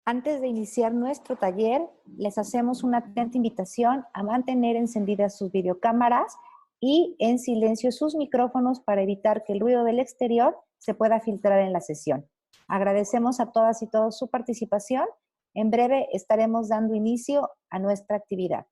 Antes de iniciar nuestro taller, les hacemos una atenta invitación a mantener encendidas sus videocámaras y en silencio sus micrófonos para evitar que el ruido del exterior se pueda filtrar en la sesión. Agradecemos a todas y todos su participación. En breve estaremos dando inicio a nuestra actividad.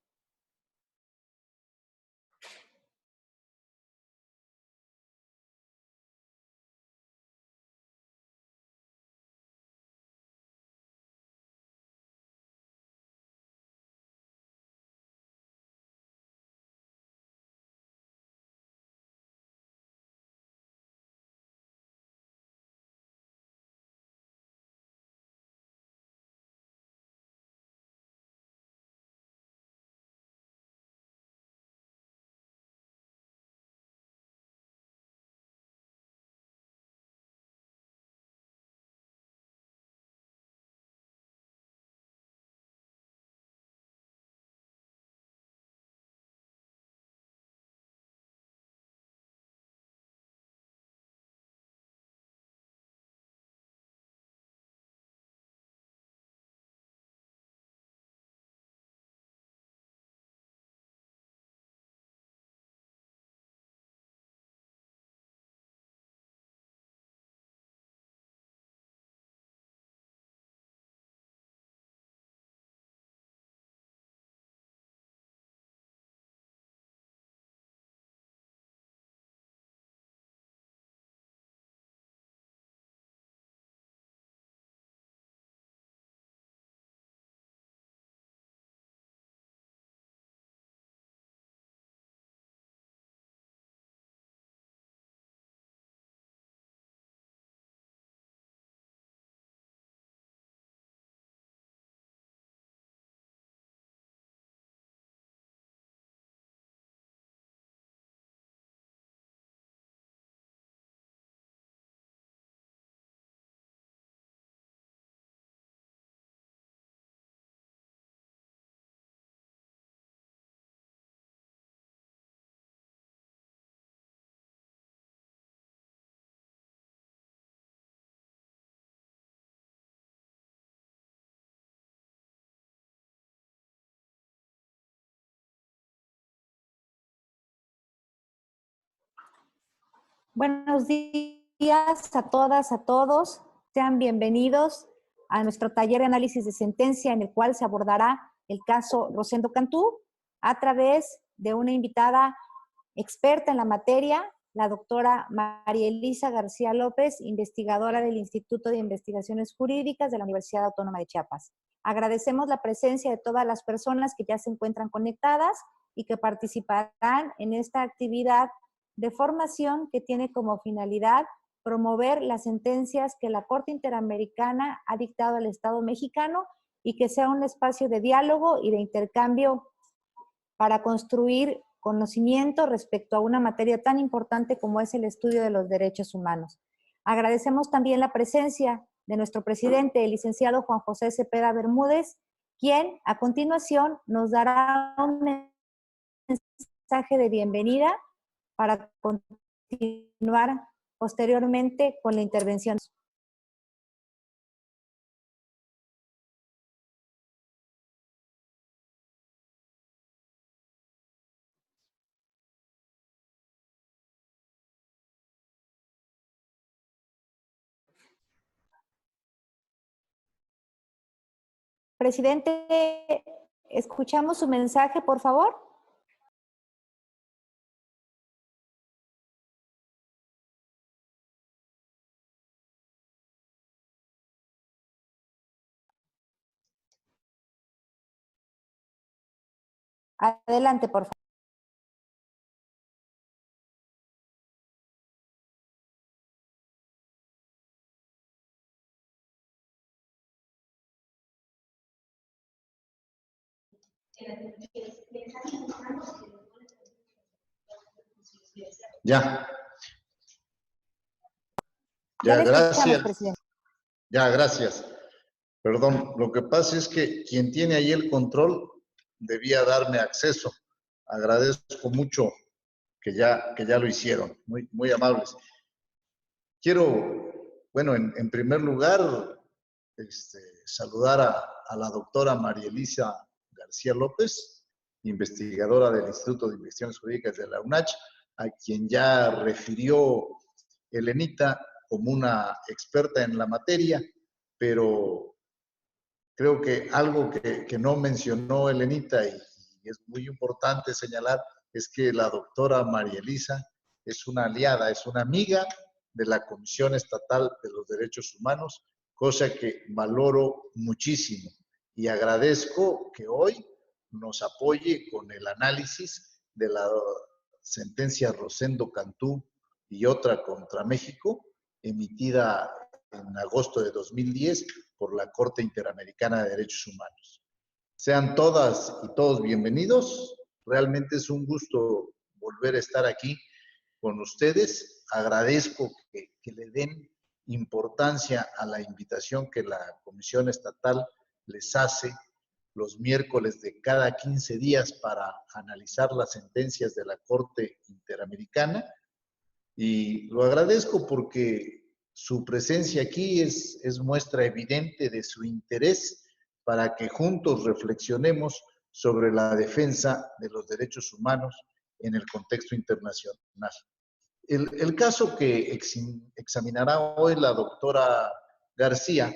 Buenos días a todas, a todos. Sean bienvenidos a nuestro taller de análisis de sentencia en el cual se abordará el caso Rosendo Cantú a través de una invitada experta en la materia, la doctora María Elisa García López, investigadora del Instituto de Investigaciones Jurídicas de la Universidad Autónoma de Chiapas. Agradecemos la presencia de todas las personas que ya se encuentran conectadas y que participarán en esta actividad de formación que tiene como finalidad promover las sentencias que la Corte Interamericana ha dictado al Estado mexicano y que sea un espacio de diálogo y de intercambio para construir conocimiento respecto a una materia tan importante como es el estudio de los derechos humanos. Agradecemos también la presencia de nuestro presidente, el licenciado Juan José Cepeda Bermúdez, quien a continuación nos dará un mensaje de bienvenida para continuar posteriormente con la intervención. Presidente, ¿escuchamos su mensaje, por favor? Adelante, por favor. Ya. Ya le escuchamos, Gracias. presidente. Ya, gracias. Perdón, lo que pasa es que quien tiene ahí el control debía darme acceso. Agradezco mucho que ya lo hicieron. Muy amables. Quiero, bueno, en primer lugar, saludar a la doctora María Elisa García López, investigadora del Instituto de Investigaciones Jurídicas de la UNACH, a quien ya refirió Elenita como una experta en la materia, pero creo que algo que no mencionó Elenita y es muy importante señalar es que la doctora María Elisa es una aliada, es una amiga de la Comisión Estatal de los Derechos Humanos, cosa que valoro muchísimo y agradezco que hoy nos apoye con el análisis de la sentencia Rosendo Cantú y otra contra México, emitida en agosto de 2010 por la Corte Interamericana de Derechos Humanos. Sean todas y todos bienvenidos. Realmente es un gusto volver a estar aquí con ustedes. Agradezco que le den importancia a la invitación que la Comisión Estatal les hace los miércoles de cada 15 días para analizar las sentencias de la Corte Interamericana. Y lo agradezco porque su presencia aquí es muestra evidente de su interés para que juntos reflexionemos sobre la defensa de los derechos humanos en el contexto internacional. El caso que examinará hoy la doctora García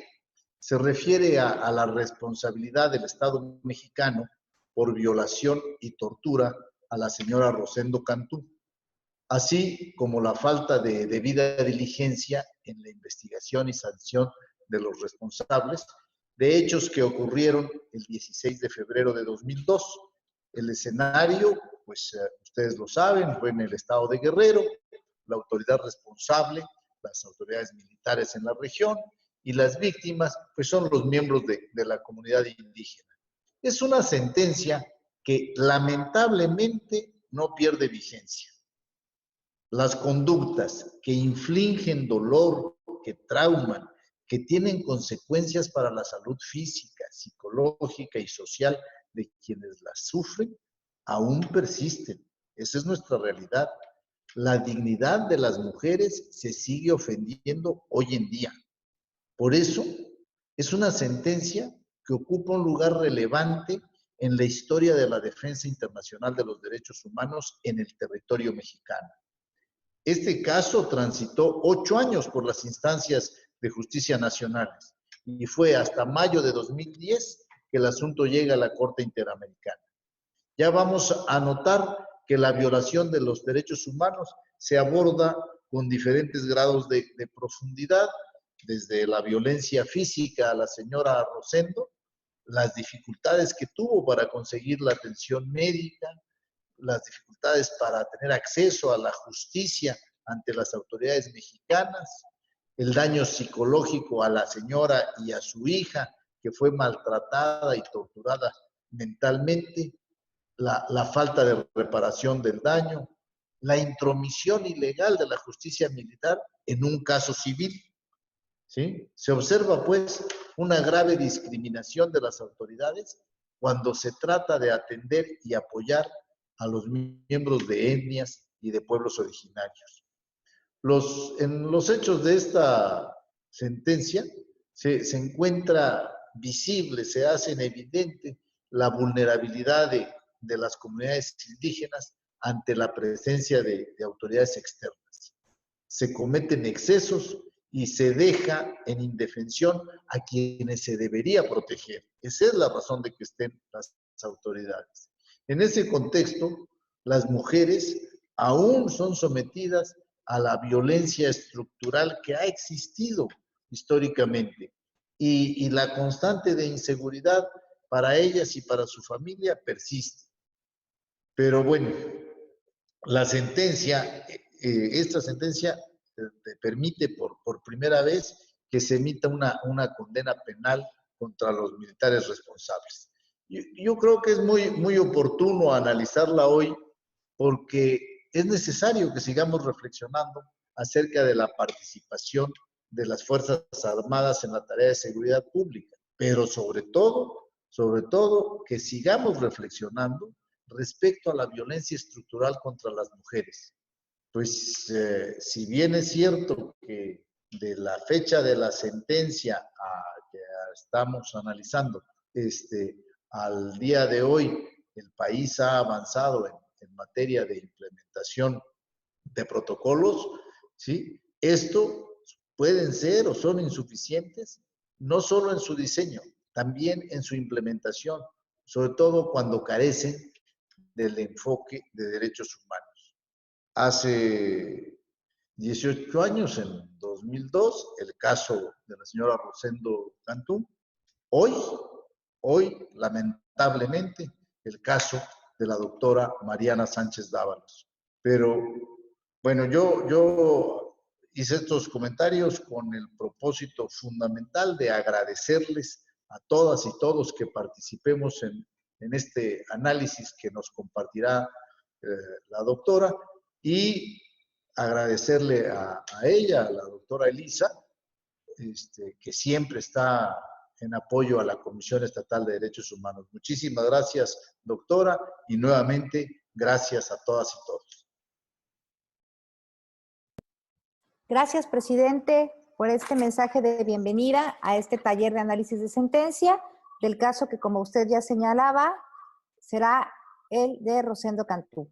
se refiere a la responsabilidad del Estado mexicano por violación y tortura a la señora Rosendo Cantú, así como la falta de debida diligencia en la investigación y sanción de los responsables de hechos que ocurrieron el 16 de febrero de 2002. El escenario, pues ustedes lo saben, fue en el estado de Guerrero. La autoridad responsable, las autoridades militares en la región, y las víctimas, pues son los miembros de la comunidad indígena. Es una sentencia que lamentablemente no pierde vigencia. Las conductas que infligen dolor, que trauman, que tienen consecuencias para la salud física, psicológica y social de quienes las sufren, aún persisten. Esa es nuestra realidad. La dignidad de las mujeres se sigue ofendiendo hoy en día. Por eso, es una sentencia que ocupa un lugar relevante en la historia de la defensa internacional de los derechos humanos en el territorio mexicano. Este caso transitó 8 años por las instancias de justicia nacionales y fue hasta mayo de 2010 que el asunto llega a la Corte Interamericana. Ya vamos a notar que la violación de los derechos humanos se aborda con diferentes grados de profundidad, desde la violencia física a la señora Rosendo, las dificultades que tuvo para conseguir la atención médica, las dificultades para tener acceso a la justicia ante las autoridades mexicanas, el daño psicológico a la señora y a su hija, que fue maltratada y torturada mentalmente, la falta de reparación del daño, la intromisión ilegal de la justicia militar en un caso civil. ¿Sí? Se observa, pues, una grave discriminación de las autoridades cuando se trata de atender y apoyar a los miembros de etnias y de pueblos originarios. En los hechos de esta sentencia se encuentra visible, se hace evidente la vulnerabilidad de las comunidades indígenas ante la presencia de autoridades externas. Se cometen excesos y se deja en indefensión a quienes se debería proteger. Esa es la razón de que estén las autoridades. En ese contexto, las mujeres aún son sometidas a la violencia estructural que ha existido históricamente y la constante de inseguridad para ellas y para su familia persiste. Pero bueno, la sentencia, esta sentencia permite por primera vez que se emita una condena penal contra los militares responsables. Yo creo que es muy oportuno analizarla hoy porque es necesario que sigamos reflexionando acerca de la participación de las Fuerzas Armadas en la tarea de seguridad pública, pero sobre todo que sigamos reflexionando respecto a la violencia estructural contra las mujeres. Pues si bien es cierto que de la fecha de la sentencia estamos analizando. Al día de hoy, el país ha avanzado en materia de implementación de protocolos, ¿sí? Esto pueden ser o son insuficientes, no solo en su diseño, también en su implementación, sobre todo cuando carecen del enfoque de derechos humanos. Hace 18 años, en 2002, el caso de la señora Rosendo Cantú. Hoy, lamentablemente, el caso de la doctora Mariana Sánchez Dávalos. Pero, bueno, yo hice estos comentarios con el propósito fundamental de agradecerles a todas y todos que participemos en este análisis que nos compartirá la doctora, y agradecerle a ella, a la doctora Elisa, que siempre está en apoyo a la Comisión Estatal de Derechos Humanos. Muchísimas gracias, doctora, y nuevamente gracias a todas y todos. Gracias, presidente, por este mensaje de bienvenida a este taller de análisis de sentencia del caso que, como usted ya señalaba, será el de Rosendo Cantú.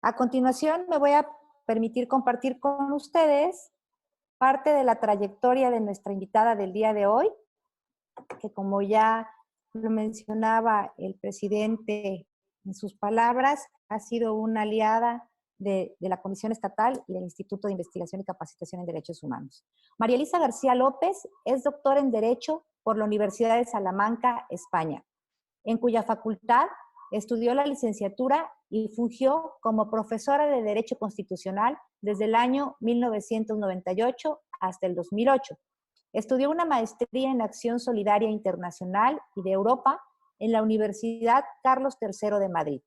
A continuación, me voy a permitir compartir con ustedes parte de la trayectoria de nuestra invitada del día de hoy, que como ya lo mencionaba el presidente en sus palabras, ha sido una aliada de la Comisión Estatal y del Instituto de Investigación y Capacitación en Derechos Humanos. María Elisa García López es doctora en Derecho por la Universidad de Salamanca, España, en cuya facultad estudió la licenciatura y fungió como profesora de Derecho Constitucional desde el año 1998 hasta el 2008. Estudió una maestría en Acción Solidaria Internacional y de Europa en la Universidad Carlos III de Madrid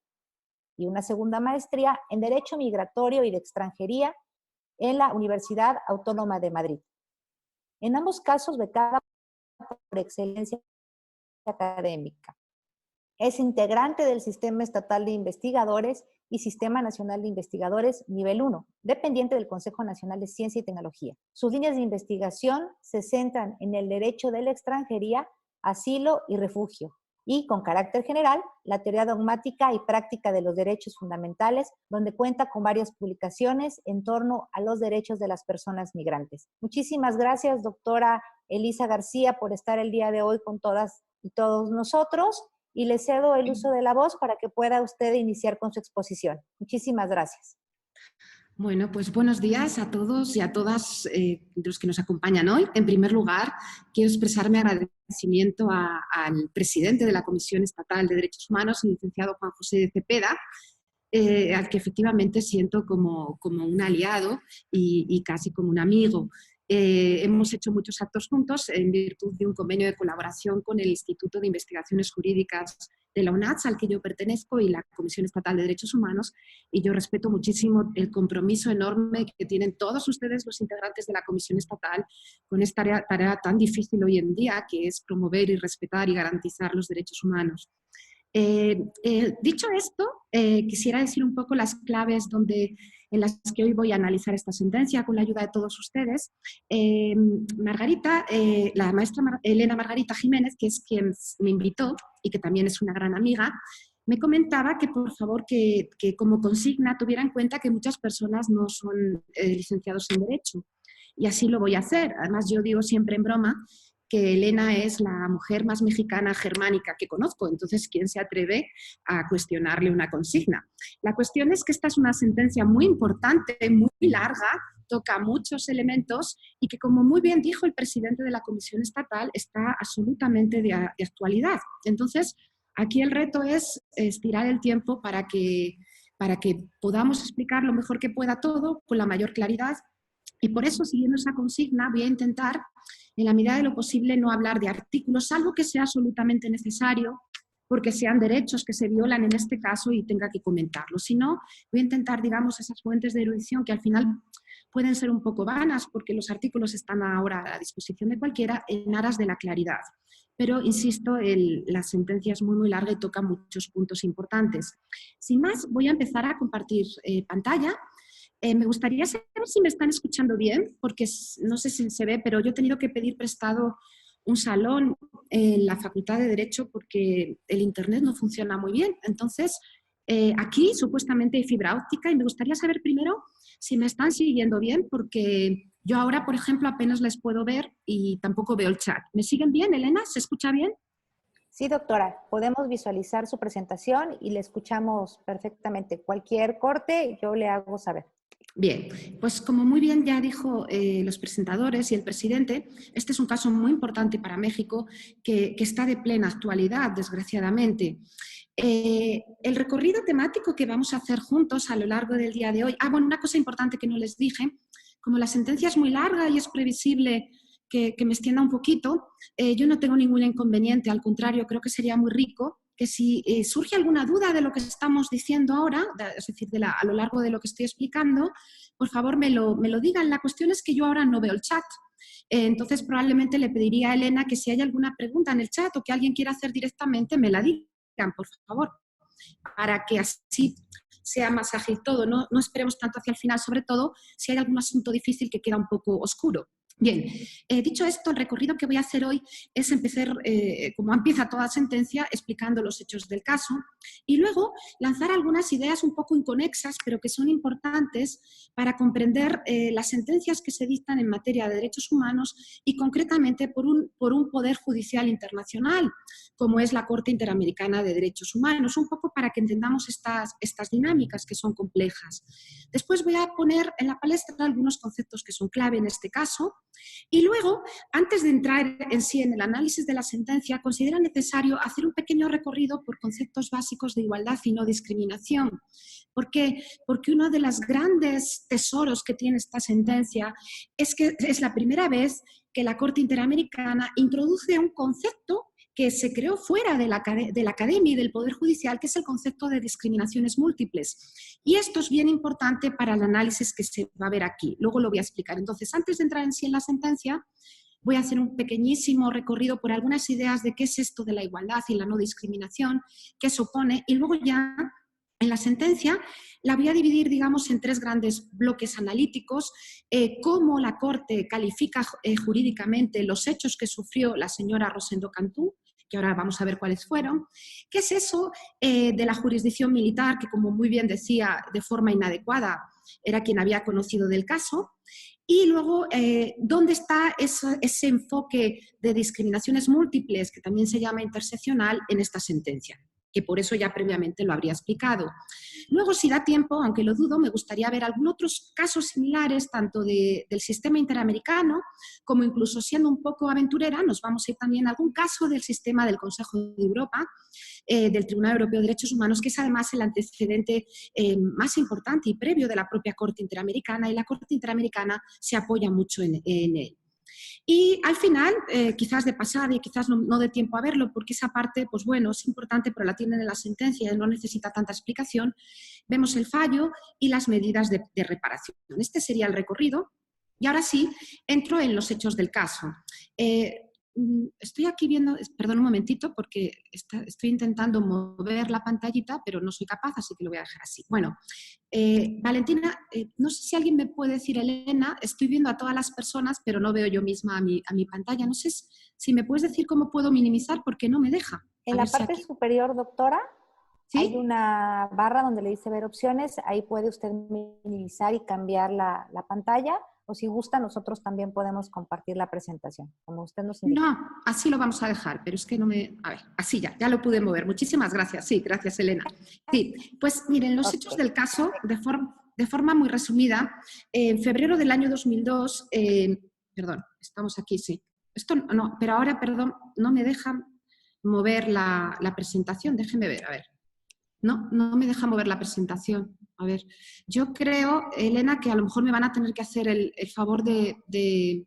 y una segunda maestría en Derecho Migratorio y de Extranjería en la Universidad Autónoma de Madrid. En ambos casos becada por excelencia académica. Es integrante del Sistema Estatal de Investigadores y Sistema Nacional de Investigadores Nivel 1, dependiente del Consejo Nacional de Ciencia y Tecnología. Sus líneas de investigación se centran en el derecho de la extranjería, asilo y refugio, y, con carácter general, la teoría dogmática y práctica de los derechos fundamentales, donde cuenta con varias publicaciones en torno a los derechos de las personas migrantes. Muchísimas gracias, doctora Elisa García, por estar el día de hoy con todas y todos nosotros, y le cedo el uso de la voz para que pueda usted iniciar con su exposición. Muchísimas gracias. Bueno, pues buenos días a todos y a todas los que nos acompañan hoy. En primer lugar, quiero expresar mi agradecimiento al presidente de la Comisión Estatal de Derechos Humanos, el licenciado Juan José de Cepeda, al que efectivamente siento como un aliado y casi como un amigo. Hemos hecho muchos actos juntos en virtud de un convenio de colaboración con el Instituto de Investigaciones Jurídicas de la UNACH, al que yo pertenezco, y la Comisión Estatal de Derechos Humanos, y yo respeto muchísimo el compromiso enorme que tienen todos ustedes, los integrantes de la Comisión Estatal, con esta tarea tan difícil hoy en día, que es promover y respetar y garantizar los derechos humanos. Dicho esto, quisiera decir un poco las claves en las que hoy voy a analizar esta sentencia con la ayuda de todos ustedes. La maestra Elena Margarita Jiménez, que es quien me invitó y que también es una gran amiga, me comentaba que por favor que como consigna tuviera en cuenta que muchas personas no son licenciados en Derecho, y así lo voy a hacer. Además, yo digo siempre en broma que Elena es la mujer más mexicana germánica que conozco, entonces ¿quién se atreve a cuestionarle una consigna? La cuestión es que esta es una sentencia muy importante, muy larga, toca muchos elementos y que, como muy bien dijo el presidente de la Comisión Estatal, está absolutamente de actualidad. Entonces, aquí el reto es estirar el tiempo para que podamos explicar lo mejor que pueda todo con la mayor claridad, y por eso, siguiendo esa consigna, voy a intentar, en la medida de lo posible, no hablar de artículos, salvo que sea absolutamente necesario, porque sean derechos que se violan en este caso y tenga que comentarlo. Si no, voy a intentar, digamos, esas fuentes de erudición que al final pueden ser un poco vanas, porque los artículos están ahora a la disposición de cualquiera, en aras de la claridad. Pero, insisto, la sentencia es muy, muy larga y toca muchos puntos importantes. Sin más, voy a empezar a compartir pantalla. Me gustaría saber si me están escuchando bien, porque no sé si se ve, pero yo he tenido que pedir prestado un salón en la Facultad de Derecho porque el Internet no funciona muy bien. Entonces, aquí supuestamente hay fibra óptica y me gustaría saber primero si me están siguiendo bien, porque yo ahora, por ejemplo, apenas les puedo ver y tampoco veo el chat. ¿Me siguen bien, Elena? ¿Se escucha bien? Sí, doctora, podemos visualizar su presentación y le escuchamos perfectamente. Cualquier corte, yo le hago saber. Bien, pues como muy bien ya dijo los presentadores y el presidente, este es un caso muy importante para México que está de plena actualidad, desgraciadamente. El recorrido temático que vamos a hacer juntos a lo largo del día de hoy. Bueno, una cosa importante que no les dije, como la sentencia es muy larga y es previsible que me extienda un poquito, yo no tengo ningún inconveniente, al contrario, creo que sería muy rico que si surge alguna duda de lo que estamos diciendo ahora, es decir, a lo largo de lo que estoy explicando, por favor me lo digan. La cuestión es que yo ahora no veo el chat. Entonces probablemente le pediría a Elena que si hay alguna pregunta en el chat o que alguien quiera hacer directamente, me la digan, por favor, para que así sea más ágil todo. No esperemos tanto hacia el final, sobre todo si hay algún asunto difícil que queda un poco oscuro. Bien, dicho esto, el recorrido que voy a hacer hoy es empezar, como empieza toda sentencia, explicando los hechos del caso y luego lanzar algunas ideas un poco inconexas, pero que son importantes para comprender las sentencias que se dictan en materia de derechos humanos y concretamente por un poder judicial internacional, como es la Corte Interamericana de Derechos Humanos, un poco para que entendamos estas dinámicas que son complejas. Después voy a poner en la palestra algunos conceptos que son clave en este caso. Y luego, antes de entrar en sí en el análisis de la sentencia, considero necesario hacer un pequeño recorrido por conceptos básicos de igualdad y no discriminación. ¿Por qué? Porque uno de los grandes tesoros que tiene esta sentencia es que es la primera vez que la Corte Interamericana introduce un concepto que se creó fuera de la academia y del Poder Judicial, que es el concepto de discriminaciones múltiples. Y esto es bien importante para el análisis que se va a ver aquí. Luego lo voy a explicar. Entonces, antes de entrar en sí en la sentencia, voy a hacer un pequeñísimo recorrido por algunas ideas de qué es esto de la igualdad y la no discriminación, qué supone, y luego ya en la sentencia la voy a dividir, digamos, en tres grandes bloques analíticos, cómo la Corte califica jurídicamente los hechos que sufrió la señora Rosendo Cantú, que ahora vamos a ver cuáles fueron, qué es eso de la jurisdicción militar, que como muy bien decía, de forma inadecuada, era quien había conocido del caso, y luego, ¿dónde está ese enfoque de discriminaciones múltiples, que también se llama interseccional, en esta sentencia? Que por eso ya previamente lo habría explicado. Luego, si da tiempo, aunque lo dudo, me gustaría ver algunos otros casos similares, tanto del sistema interamericano, como incluso siendo un poco aventurera, nos vamos a ir también a algún caso del sistema del Consejo de Europa, del Tribunal Europeo de Derechos Humanos, que es además el antecedente más importante y previo de la propia Corte Interamericana, y la Corte Interamericana se apoya mucho en él. Y al final, quizás de pasada y quizás no dé tiempo a verlo, porque esa parte, pues bueno, es importante, pero la tienen en la sentencia y no necesita tanta explicación, vemos el fallo y las medidas de reparación. Este sería el recorrido. Y ahora sí, entro en los hechos del caso. Estoy aquí viendo, perdón un momentito, porque estoy intentando mover la pantallita, pero no soy capaz, así que lo voy a dejar así. Bueno, Valentina, no sé si alguien me puede decir, Elena, estoy viendo a todas las personas, pero no veo yo misma a mi pantalla. No sé si me puedes decir cómo puedo minimizar, porque no me deja. En la parte superior, doctora, ¿sí? Hay una barra donde le dice ver opciones. Ahí puede usted minimizar y cambiar la pantalla. O si gusta, nosotros también podemos compartir la presentación, como usted nos indica. No, así lo vamos a dejar, pero es que no me... A ver, así ya lo pude mover. Muchísimas gracias. Sí, gracias, Elena. Sí, pues miren, los hechos del caso, de forma muy resumida, en febrero del año 2002, perdón, estamos aquí, sí. Esto no, pero ahora, perdón, no me deja mover la presentación. Déjenme ver, a ver. No me deja mover la presentación. A ver, yo creo, Elena, que a lo mejor me van a tener que hacer el favor de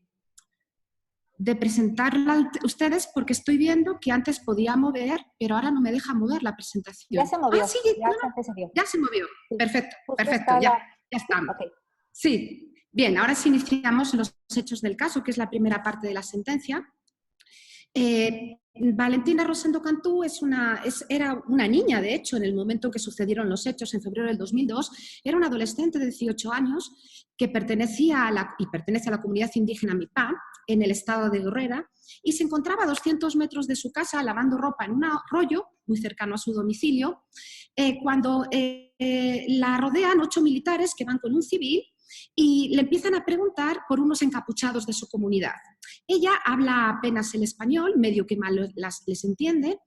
presentarla a ustedes, porque estoy viendo que antes podía mover, pero ahora no me deja mover la presentación. Ya se movió. Sí, ya se movió. Sí. Perfecto, Justo perfecto, ya estamos. Okay. Sí, bien, ahora sí iniciamos los hechos del caso, que es la primera parte de la sentencia. Valentina Rosendo Cantú era una niña, de hecho, en el momento en que sucedieron los hechos, en febrero del 2002, era una adolescente de 18 años que pertenece a la comunidad indígena Mipá, en el estado de Guerrero, y se encontraba a 200 metros de su casa lavando ropa en un arroyo muy cercano a su domicilio, cuando la rodean 8 militares que van con un civil y le empiezan a preguntar por unos encapuchados de su comunidad. Ella habla apenas el español, medio que mal les entiende,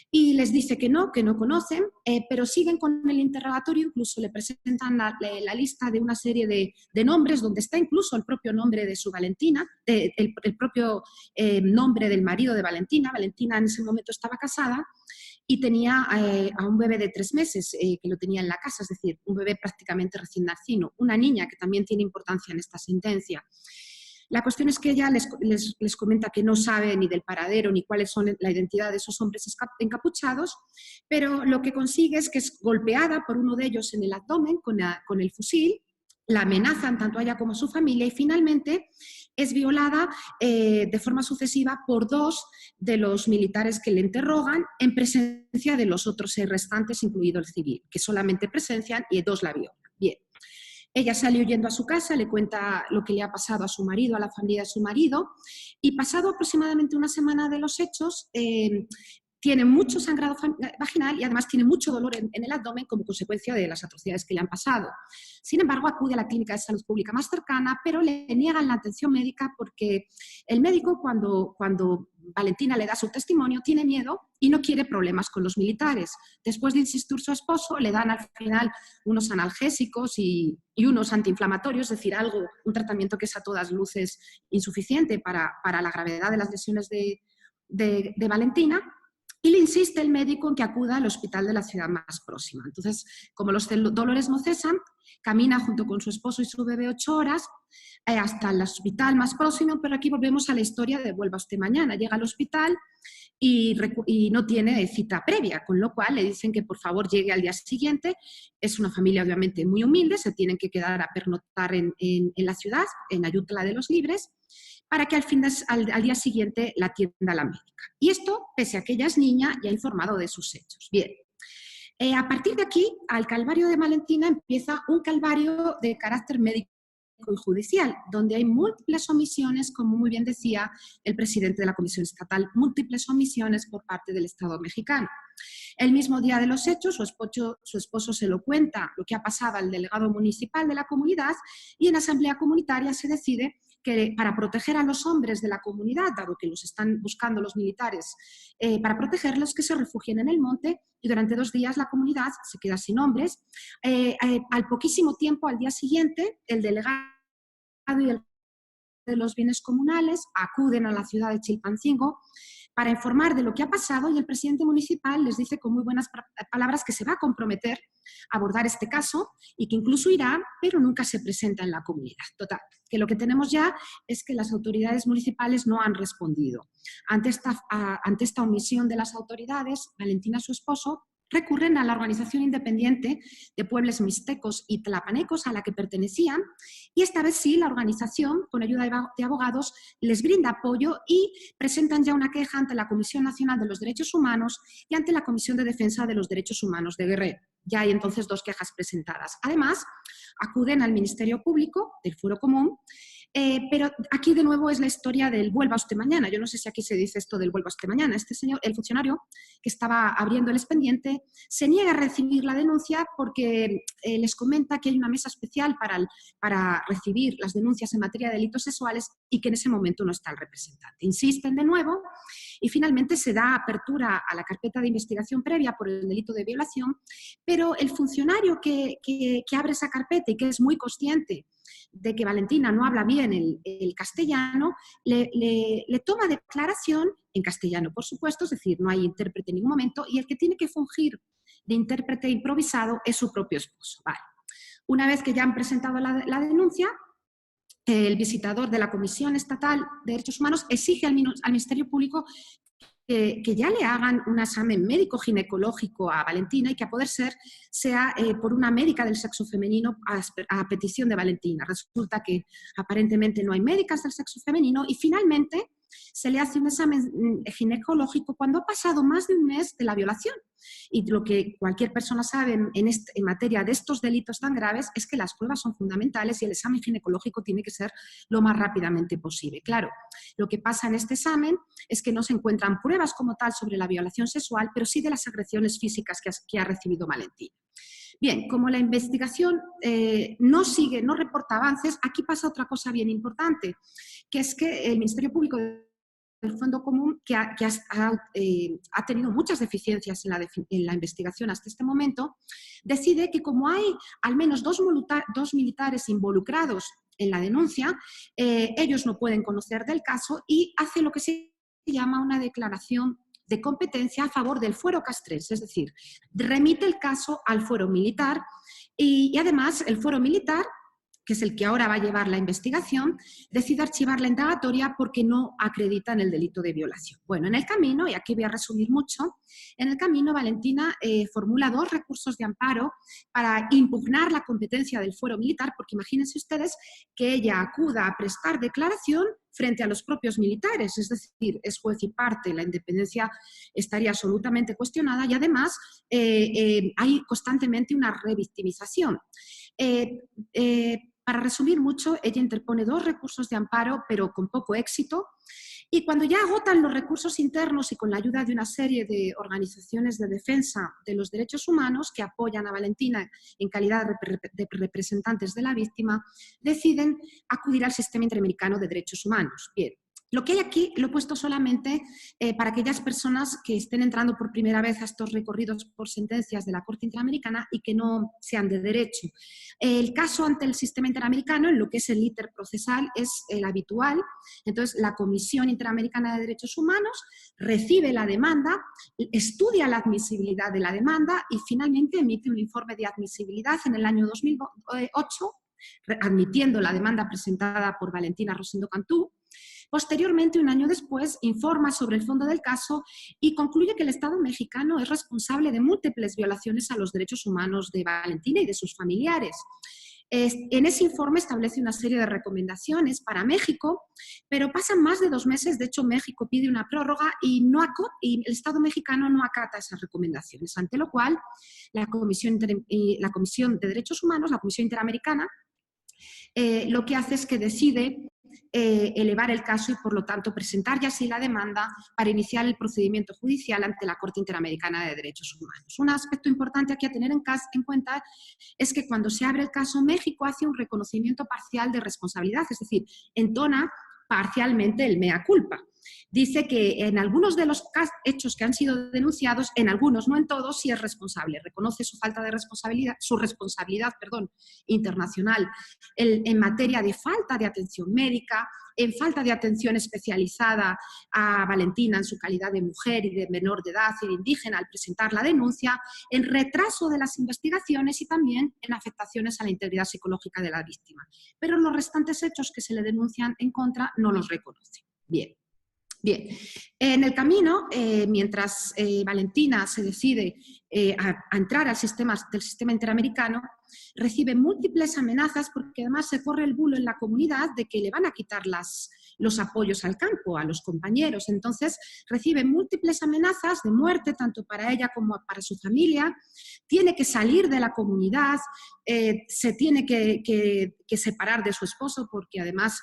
y les dice que no conocen, pero siguen con el interrogatorio, incluso le presentan la lista de una serie de nombres, donde está incluso el propio nombre de su Valentina, el propio nombre del marido de Valentina. Valentina en ese momento estaba casada y tenía a un bebé de 3 meses que lo tenía en la casa, es decir, un bebé prácticamente recién nacido, una niña que también tiene importancia en esta sentencia. La cuestión es que ella les comenta que no sabe ni del paradero ni cuáles son la identidad de esos hombres encapuchados, pero lo que consigue es que es golpeada por uno de ellos en el abdomen con el fusil, la amenazan tanto a ella como a su familia y finalmente es violada de forma sucesiva por 2 de los militares que le interrogan en presencia de los otros 6 restantes, incluido el civil, que solamente presencian y 2 la violan. Bien. Ella sale huyendo a su casa, le cuenta lo que le ha pasado a su marido, a la familia de su marido, y pasado aproximadamente una semana de los hechos, tiene mucho sangrado vaginal y además tiene mucho dolor en el abdomen como consecuencia de las atrocidades que le han pasado. Sin embargo, acude a la clínica de salud pública más cercana, pero le niegan la atención médica porque el médico, cuando Valentina le da su testimonio, tiene miedo y no quiere problemas con los militares. Después de insistir su esposo, le dan al final unos analgésicos y unos antiinflamatorios, es decir, un tratamiento que es a todas luces insuficiente para la gravedad de las lesiones de Valentina. Y le insiste el médico en que acuda al hospital de la ciudad más próxima. Entonces, como los dolores no cesan, camina junto con su esposo y su bebé 8 horas hasta el hospital más próximo, pero aquí volvemos a la historia de vuelva usted mañana. Llega al hospital y no tiene cita previa, con lo cual le dicen que por favor llegue al día siguiente. Es una familia obviamente muy humilde, se tienen que quedar a pernoctar en la ciudad, en Ayutla de los Libres, para que al día siguiente la atienda la médica. Y esto, pese a que ella es niña y ha informado de sus hechos. Bien, a partir de aquí, al calvario de Valentina empieza un calvario de carácter médico y judicial, donde hay múltiples omisiones, como muy bien decía el presidente de la Comisión Estatal, múltiples omisiones por parte del Estado mexicano. El mismo día de los hechos, su esposo se lo cuenta lo que ha pasado al delegado municipal de la comunidad y en asamblea comunitaria se decide que para proteger a los hombres de la comunidad, dado que los están buscando los militares, para protegerlos, que se refugien en el monte y durante 2 días la comunidad se queda sin hombres. Al poquísimo tiempo, al día siguiente, el delegado y el de los bienes comunales acuden a la ciudad de Chilpancingo para informar de lo que ha pasado y el presidente municipal les dice con muy buenas palabras que se va a comprometer a abordar este caso y que incluso irá, pero nunca se presenta en la comunidad. Total, que lo que tenemos ya es que las autoridades municipales no han respondido. Ante esta omisión de las autoridades, Valentina, su esposo, recurren a la organización independiente de pueblos mixtecos y tlapanecos a la que pertenecían y esta vez sí la organización, con ayuda de abogados, les brinda apoyo y presentan ya una queja ante la Comisión Nacional de los Derechos Humanos y ante la Comisión de Defensa de los Derechos Humanos de Guerrero. Ya hay entonces 2 quejas presentadas. Además, acuden al Ministerio Público del Fuero Común, pero aquí de nuevo es la historia del vuelva usted mañana. Yo no sé si aquí se dice esto del vuelva usted mañana. Este señor, el funcionario que estaba abriendo el expediente, se niega a recibir la denuncia porque les comenta que hay una mesa especial para recibir las denuncias en materia de delitos sexuales y que en ese momento no está el representante. Insisten de nuevo y finalmente se da apertura a la carpeta de investigación previa por el delito de violación, pero el funcionario que abre esa carpeta y que es muy consciente de que Valentina no habla bien el castellano, le toma declaración en castellano, por supuesto, es decir, no hay intérprete en ningún momento, y el que tiene que fungir de intérprete improvisado es su propio esposo. Vale. Una vez que ya han presentado la denuncia, el visitador de la Comisión Estatal de Derechos Humanos exige al Ministerio Público que ya le hagan un examen médico ginecológico a Valentina y que a poder ser sea por una médica del sexo femenino a petición de Valentina. Resulta que aparentemente no hay médicas del sexo femenino y finalmente se le hace un examen ginecológico cuando ha pasado más de un mes de la violación. Y lo que cualquier persona sabe en materia de estos delitos tan graves es que las pruebas son fundamentales y el examen ginecológico tiene que ser lo más rápidamente posible. Claro, lo que pasa en este examen es que no se encuentran pruebas como tal sobre la violación sexual, pero sí de las agresiones físicas que ha recibido Valentina. Bien, como la investigación no reporta avances, aquí pasa otra cosa bien importante, que es que el Ministerio Público del Fondo Común, que ha tenido muchas deficiencias en la investigación hasta este momento, decide que como hay al menos dos militares involucrados en la denuncia, ellos no pueden conocer del caso y hace lo que se llama una declaración de competencia a favor del fuero Castres, es decir, remite el caso al fuero militar y además el fuero militar, que es el que ahora va a llevar la investigación, decide archivar la indagatoria porque no acreditan el delito de violación. Bueno, en el camino, y aquí voy a resumir mucho, en el camino Valentina formula 2 recursos de amparo para impugnar la competencia del fuero militar, porque imagínense ustedes que ella acuda a prestar declaración frente a los propios militares, es decir, es juez y parte, la independencia estaría absolutamente cuestionada y además hay constantemente una revictimización. Para resumir mucho, ella interpone 2 recursos de amparo, pero con poco éxito, y cuando ya agotan los recursos internos y con la ayuda de una serie de organizaciones de defensa de los derechos humanos que apoyan a Valentina en calidad de representantes de la víctima, deciden acudir al Sistema Interamericano de Derechos Humanos. Bien. Lo que hay aquí lo he puesto solamente para aquellas personas que estén entrando por primera vez a estos recorridos por sentencias de la Corte Interamericana y que no sean de derecho. El caso ante el Sistema Interamericano, en lo que es el íter procesal, es el habitual. Entonces, la Comisión Interamericana de Derechos Humanos recibe la demanda, estudia la admisibilidad de la demanda y finalmente emite un informe de admisibilidad en el año 2008, admitiendo la demanda presentada por Valentina Rosendo Cantú. Posteriormente, un año después, informa sobre el fondo del caso y concluye que el Estado mexicano es responsable de múltiples violaciones a los derechos humanos de Valentina y de sus familiares. En ese informe establece una serie de recomendaciones para México, pero pasan más de 2 meses. De hecho, México pide una prórroga y el Estado mexicano no acata esas recomendaciones, ante lo cual la Comisión de Derechos Humanos, la Comisión Interamericana, lo que hace es que decide elevar el caso y, por lo tanto, presentar ya así la demanda para iniciar el procedimiento judicial ante la Corte Interamericana de Derechos Humanos. Un aspecto importante aquí a tener en cuenta es que cuando se abre el caso, México hace un reconocimiento parcial de responsabilidad, es decir, entona parcialmente el mea culpa. Dice que en algunos de los hechos que han sido denunciados, en algunos, no en todos, sí es responsable. Reconoce su falta de responsabilidad, internacional en materia de falta de atención médica, en falta de atención especializada a Valentina en su calidad de mujer y de menor de edad y de indígena al presentar la denuncia, en retraso de las investigaciones y también en afectaciones a la integridad psicológica de la víctima. Pero los restantes hechos que se le denuncian en contra no los reconoce. Bien. En el camino, mientras Valentina se decide a entrar al sistema interamericano, recibe múltiples amenazas porque además se corre el bulo en la comunidad de que le van a quitar los apoyos al campo, a los compañeros. Entonces recibe múltiples amenazas de muerte, tanto para ella como para su familia. Tiene que salir de la comunidad, se tiene que separar de su esposo porque además,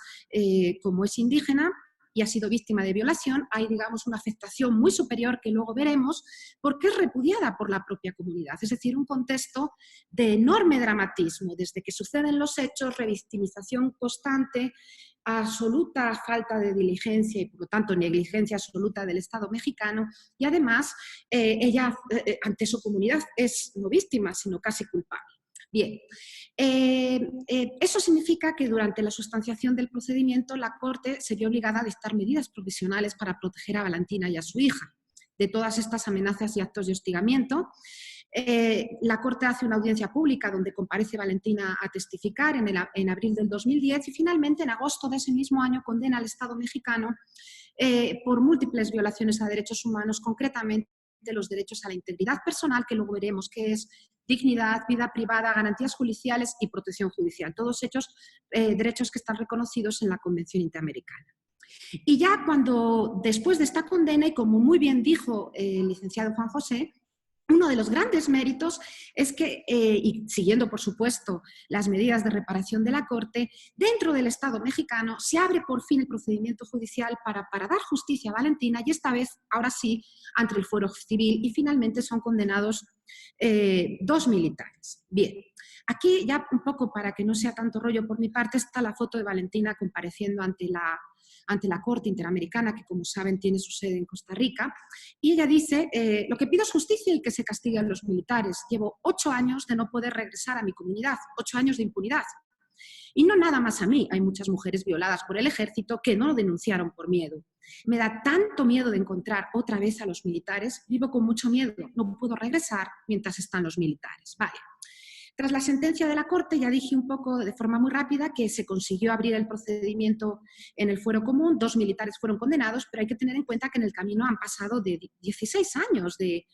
como es indígena y ha sido víctima de violación, hay, digamos, una afectación muy superior que luego veremos porque es repudiada por la propia comunidad. Es decir, un contexto de enorme dramatismo, desde que suceden los hechos, revictimización constante, absoluta falta de diligencia y, por lo tanto, negligencia absoluta del Estado mexicano y, además, ella, ante su comunidad, es no víctima, sino casi culpable. Bien, eso significa que durante la sustanciación del procedimiento la Corte se vio obligada a dictar medidas provisionales para proteger a Valentina y a su hija de todas estas amenazas y actos de hostigamiento. La Corte hace una audiencia pública donde comparece Valentina a testificar en abril del 2010 y finalmente en agosto de ese mismo año condena al Estado mexicano por múltiples violaciones a derechos humanos, concretamente los derechos a la integridad personal, que luego veremos que es dignidad, vida privada, garantías judiciales y protección judicial. Todos hechos, derechos que están reconocidos en la Convención Interamericana. Y ya cuando, después de esta condena, y como muy bien dijo el licenciado Juan José, uno de los grandes méritos es que, y siguiendo por supuesto las medidas de reparación de la Corte, dentro del Estado mexicano se abre por fin el procedimiento judicial para dar justicia a Valentina, y esta vez, ahora sí, ante el fuero civil, y finalmente son condenados 2 militares. Bien, aquí ya un poco para que no sea tanto rollo por mi parte, está la foto de Valentina compareciendo ante la Corte Interamericana, que como saben tiene su sede en Costa Rica, y ella dice, lo que pido es justicia y que se castiguen los militares. Llevo 8 años de no poder regresar a mi comunidad, 8 años de impunidad. Y no nada más a mí, hay muchas mujeres violadas por el ejército que no lo denunciaron por miedo. Me da tanto miedo de encontrar otra vez a los militares, vivo con mucho miedo, no puedo regresar mientras están los militares. Vale. Tras la sentencia de la Corte, ya dije un poco de forma muy rápida que se consiguió abrir el procedimiento en el fuero común, 2 militares fueron condenados, pero hay que tener en cuenta que en el camino han pasado de 16 años de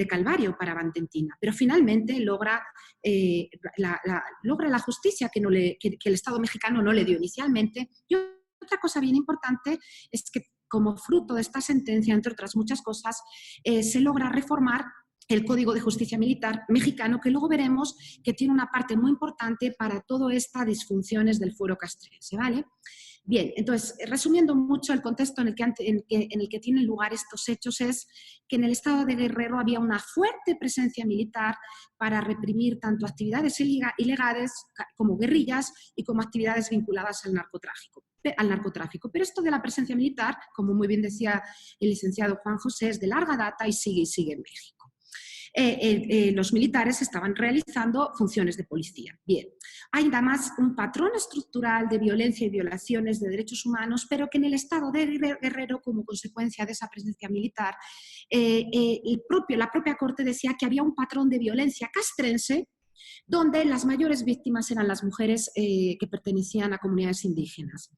calvario para Valentina, pero finalmente logra la justicia que el Estado mexicano no le dio inicialmente. Y otra cosa bien importante es que como fruto de esta sentencia, entre otras muchas cosas, se logra reformar el Código de Justicia Militar mexicano, que luego veremos que tiene una parte muy importante para todas estas disfunciones del fuero castrense, ¿vale? Bien, entonces, resumiendo mucho, el contexto en el que tienen lugar estos hechos es que en el estado de Guerrero había una fuerte presencia militar para reprimir tanto actividades ilegales como guerrillas y como actividades vinculadas al narcotráfico. Pero esto de la presencia militar, como muy bien decía el licenciado Juan José, es de larga data y sigue en México. Los militares estaban realizando funciones de policía. Bien, hay además un patrón estructural de violencia y violaciones de derechos humanos, pero que en el estado de Guerrero, como consecuencia de esa presencia militar, la propia Corte decía que había un patrón de violencia castrense donde las mayores víctimas eran las mujeres que pertenecían a comunidades indígenas.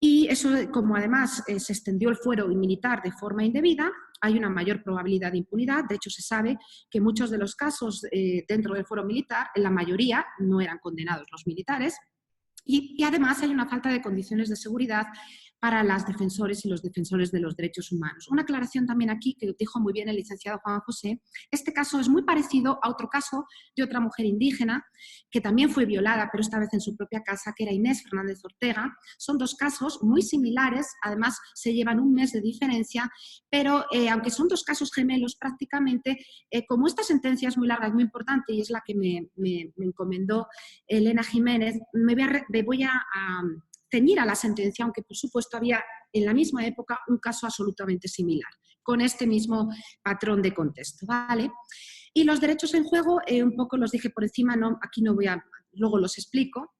Y eso, como además se extendió el fuero militar de forma indebida, hay una mayor probabilidad de impunidad. De hecho, se sabe que muchos de los casos dentro del fuero militar, en la mayoría, no eran condenados los militares. Y además hay una falta de condiciones de seguridad para las defensores y los defensores de los derechos humanos. Una aclaración también aquí que dijo muy bien el licenciado Juan José. Este caso es muy parecido a otro caso de otra mujer indígena que también fue violada, pero esta vez en su propia casa, que era Inés Fernández Ortega. Son 2 casos muy similares, además se llevan 1 mes de diferencia, pero aunque son 2 casos gemelos prácticamente, como esta sentencia es muy larga, es muy importante y es la que me encomendó Elena Jiménez, me voy a ceñir a la sentencia, aunque por supuesto había en la misma época un caso absolutamente similar, con este mismo patrón de contexto, ¿vale? Y los derechos en juego, un poco los dije por encima, aquí no voy a, luego los explico.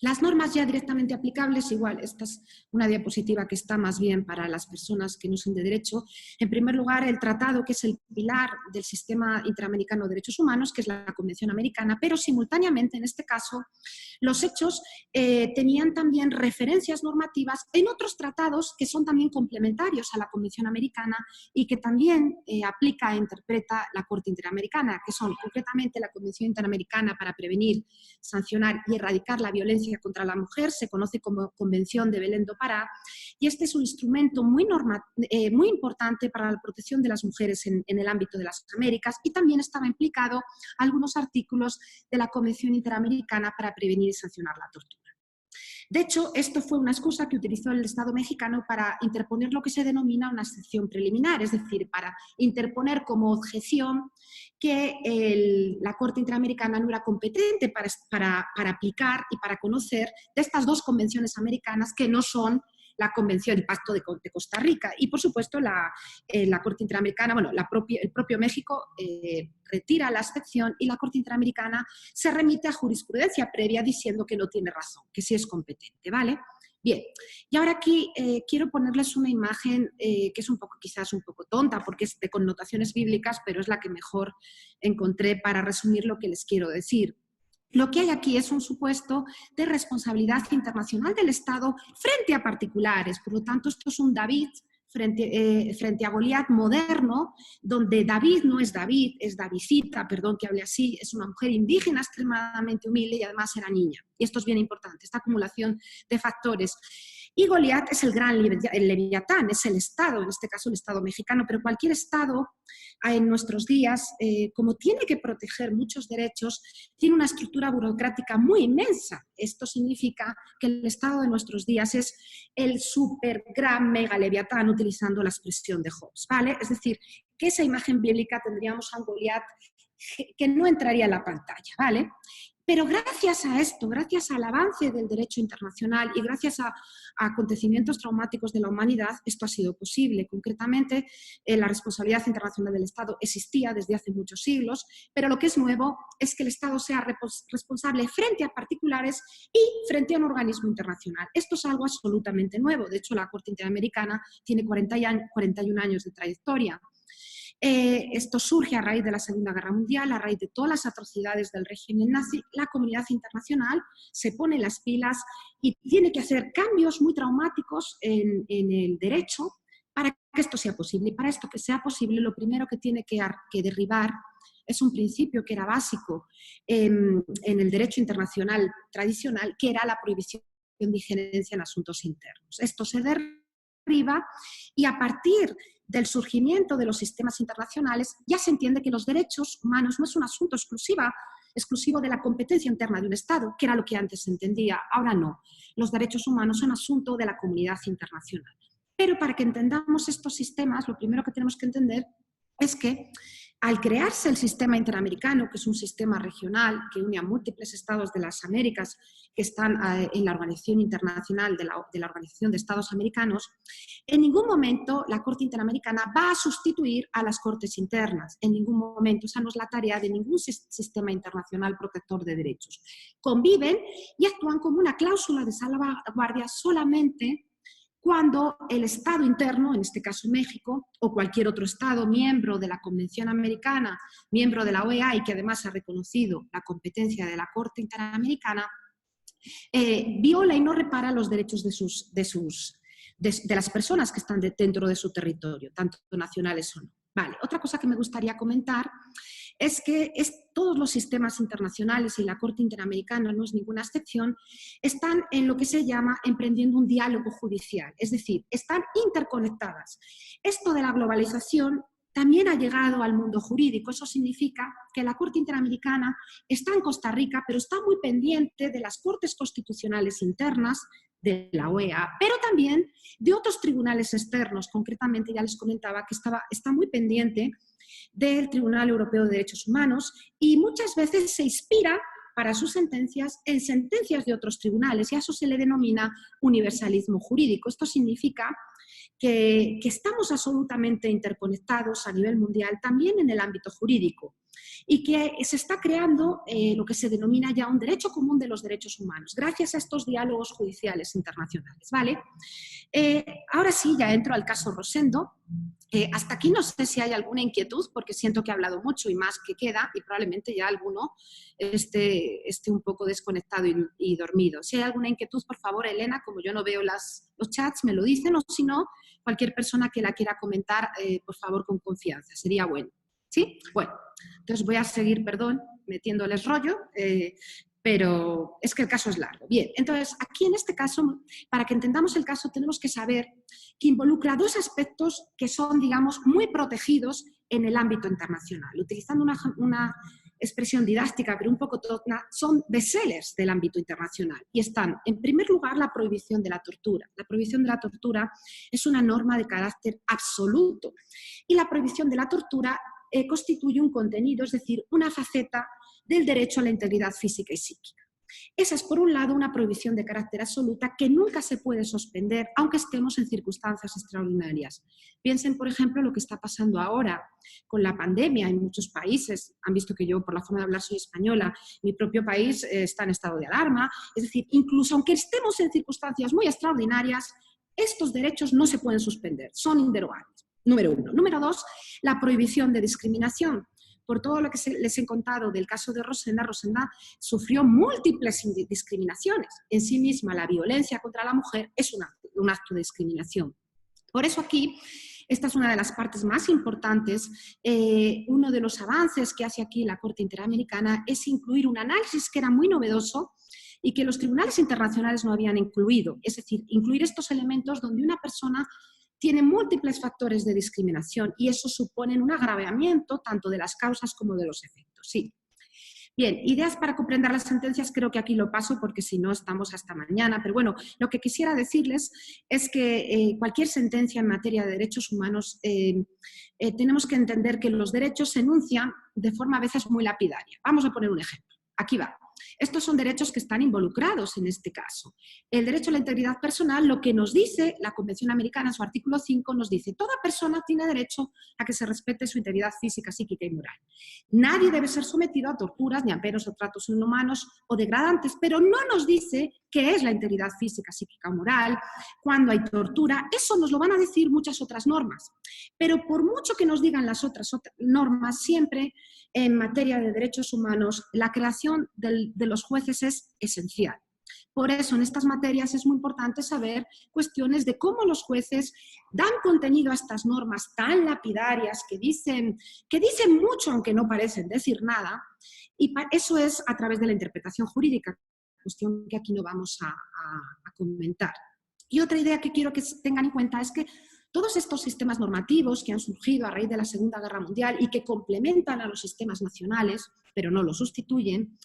Las normas ya directamente aplicables, igual, esta es una diapositiva que está más bien para las personas que no son de derecho. En primer lugar, el tratado, que es el pilar del Sistema Interamericano de Derechos Humanos, que es la Convención Americana, pero simultáneamente, en este caso, los hechos tenían también referencias normativas en otros tratados que son también complementarios a la Convención Americana y que también aplica e interpreta la Corte Interamericana, que son concretamente la Convención Interamericana para prevenir, sancionar y erradicar la violencia contra la mujer, se conoce como Convención de Belén do Pará, y este es un instrumento muy importante para la protección de las mujeres en el ámbito de las Américas, y también estaba implicado algunos artículos de la Convención Interamericana para prevenir y sancionar la tortura. De hecho, esto fue una excusa que utilizó el Estado mexicano para interponer lo que se denomina una excepción preliminar, es decir, para interponer como objeción que la Corte Interamericana no era competente para aplicar y para conocer de estas 2 convenciones americanas que no son la Convención del Pacto de Costa Rica. Y, por supuesto, la Corte Interamericana, bueno, el propio México retira la excepción y la Corte Interamericana se remite a jurisprudencia previa diciendo que no tiene razón, que sí es competente, ¿vale? Bien, y ahora aquí quiero ponerles una imagen que es quizás un poco tonta porque es de connotaciones bíblicas, pero es la que mejor encontré para resumir lo que les quiero decir. Lo que hay aquí es un supuesto de responsabilidad internacional del Estado frente a particulares. Por lo tanto, esto es un David frente a Goliat moderno, donde David no es David, es Davidita, perdón que hable así, es una mujer indígena extremadamente humilde y además era niña. Y esto es bien importante, esta acumulación de factores. Y Goliat es el gran Leviatán, es el Estado, en este caso el Estado mexicano, pero cualquier Estado en nuestros días, como tiene que proteger muchos derechos, tiene una estructura burocrática muy inmensa. Esto significa que el Estado de nuestros días es el super gran mega Leviatán, utilizando la expresión de Hobbes, ¿vale? Es decir, que esa imagen bíblica tendríamos a un Goliat que no entraría en la pantalla, ¿vale? Pero gracias a esto, gracias al avance del derecho internacional y gracias a acontecimientos traumáticos de la humanidad, esto ha sido posible. Concretamente, la responsabilidad internacional del Estado existía desde hace muchos siglos, pero lo que es nuevo es que el Estado sea responsable frente a particulares y frente a un organismo internacional. Esto es algo absolutamente nuevo. De hecho, la Corte Interamericana tiene 41 años de trayectoria. Esto surge a raíz de la Segunda Guerra Mundial, a raíz de todas las atrocidades del régimen nazi. La comunidad internacional se pone las pilas y tiene que hacer cambios muy traumáticos en el derecho para que esto sea posible. Y para esto que sea posible, lo primero que tiene que derribar es un principio que era básico en el derecho internacional tradicional, que era la prohibición de injerencia en asuntos internos. Esto se derriba y a partir del surgimiento de los sistemas internacionales ya se entiende que los derechos humanos no es un asunto exclusivo de la competencia interna de un Estado, que era lo que antes se entendía. Ahora no. Los derechos humanos son asunto de la comunidad internacional. Pero para que entendamos estos sistemas, lo primero que tenemos que entender es que al crearse el sistema interamericano, que es un sistema regional que une a múltiples estados de las Américas que están en la Organización Internacional de la Organización de Estados Americanos, en ningún momento la Corte Interamericana va a sustituir a las Cortes internas. En ningún momento. Esa no es la tarea de ningún sistema internacional protector de derechos. Conviven y actúan como una cláusula de salvaguardia solamente cuando el Estado interno, en este caso México, o cualquier otro Estado miembro de la Convención Americana, miembro de la OEA y que además ha reconocido la competencia de la Corte Interamericana, viola y no repara los derechos de las personas que están dentro de su territorio, tanto nacionales o no. Vale, otra cosa que me gustaría comentar es que todos los sistemas internacionales, y la Corte Interamericana no es ninguna excepción, están en lo que se llama emprendiendo un diálogo judicial, es decir, están interconectadas. Esto de la globalización también ha llegado al mundo jurídico. Eso significa que la Corte Interamericana está en Costa Rica, pero está muy pendiente de las cortes constitucionales internas de la OEA, pero también de otros tribunales externos. Concretamente, ya les comentaba que está muy pendiente del Tribunal Europeo de Derechos Humanos y muchas veces se inspira para sus sentencias en sentencias de otros tribunales, y a eso se le denomina universalismo jurídico. Esto significa que estamos absolutamente interconectados a nivel mundial, también en el ámbito jurídico, y que se está creando lo que se denomina ya un derecho común de los derechos humanos, gracias a estos diálogos judiciales internacionales, ¿vale? Ahora sí, ya entro al caso Rosendo. Hasta aquí no sé si hay alguna inquietud, porque siento que he hablado mucho y más que queda, y probablemente ya alguno esté un poco desconectado y dormido. Si hay alguna inquietud, por favor, Elena, como yo no veo los chats, me lo dicen, o si no, cualquier persona que la quiera comentar, por favor, con confianza, sería bueno. ¿Sí? Bueno, entonces voy a seguir, perdón, metiéndoles rollo, pero es que el caso es largo. Bien, entonces aquí en este caso, para que entendamos el caso, tenemos que saber que involucra dos aspectos que son, digamos, muy protegidos en el ámbito internacional. Utilizando una expresión didáctica, pero un poco tocna, son bestsellers del ámbito internacional. Y están, en primer lugar, la prohibición de la tortura. La prohibición de la tortura es una norma de carácter absoluto. Y la prohibición de la tortura constituye un contenido, es decir, una faceta del derecho a la integridad física y psíquica. Esa es, por un lado, una prohibición de carácter absoluta que nunca se puede suspender, aunque estemos en circunstancias extraordinarias. Piensen, por ejemplo, lo que está pasando ahora con la pandemia en muchos países. Han visto que yo, por la forma de hablar, soy española. Mi propio país está en estado de alarma. Es decir, incluso aunque estemos en circunstancias muy extraordinarias, estos derechos no se pueden suspender, son inderogables. Número uno. Número dos, la prohibición de discriminación. Por todo lo que les he contado del caso de Rosenda, Rosenda sufrió múltiples discriminaciones. En sí misma, la violencia contra la mujer es un acto de discriminación. Por eso aquí, esta es una de las partes más importantes. Uno de los avances que hace aquí la Corte Interamericana es incluir un análisis que era muy novedoso y que los tribunales internacionales no habían incluido. Es decir, incluir estos elementos donde una persona tiene múltiples factores de discriminación y eso supone un agravamiento tanto de las causas como de los efectos. Sí. Bien, ideas para comprender las sentencias, creo que aquí lo paso porque si no estamos hasta mañana, pero bueno, lo que quisiera decirles es que cualquier sentencia en materia de derechos humanos tenemos que entender que los derechos se enuncian de forma a veces muy lapidaria. Vamos a poner un ejemplo. Aquí va. Estos son derechos que están involucrados en este caso. El derecho a la integridad personal, lo que nos dice la Convención Americana en su artículo 5, nos dice toda persona tiene derecho a que se respete su integridad física, psíquica y moral. Nadie debe ser sometido a torturas, ni a penos o tratos inhumanos o degradantes, pero no nos dice qué es la integridad física, psíquica o moral, cuándo hay tortura. Eso nos lo van a decir muchas otras normas. Pero por mucho que nos digan las otras normas, siempre en materia de derechos humanos, la creación de los jueces es esencial. Por eso, en estas materias es muy importante saber cuestiones de cómo los jueces dan contenido a estas normas tan lapidarias que dicen mucho, aunque no parecen decir nada, y eso es a través de la interpretación jurídica, cuestión que aquí no vamos a comentar. Y otra idea que quiero que tengan en cuenta es que todos estos sistemas normativos que han surgido a raíz de la Segunda Guerra Mundial y que complementan a los sistemas nacionales, pero no los sustituyen,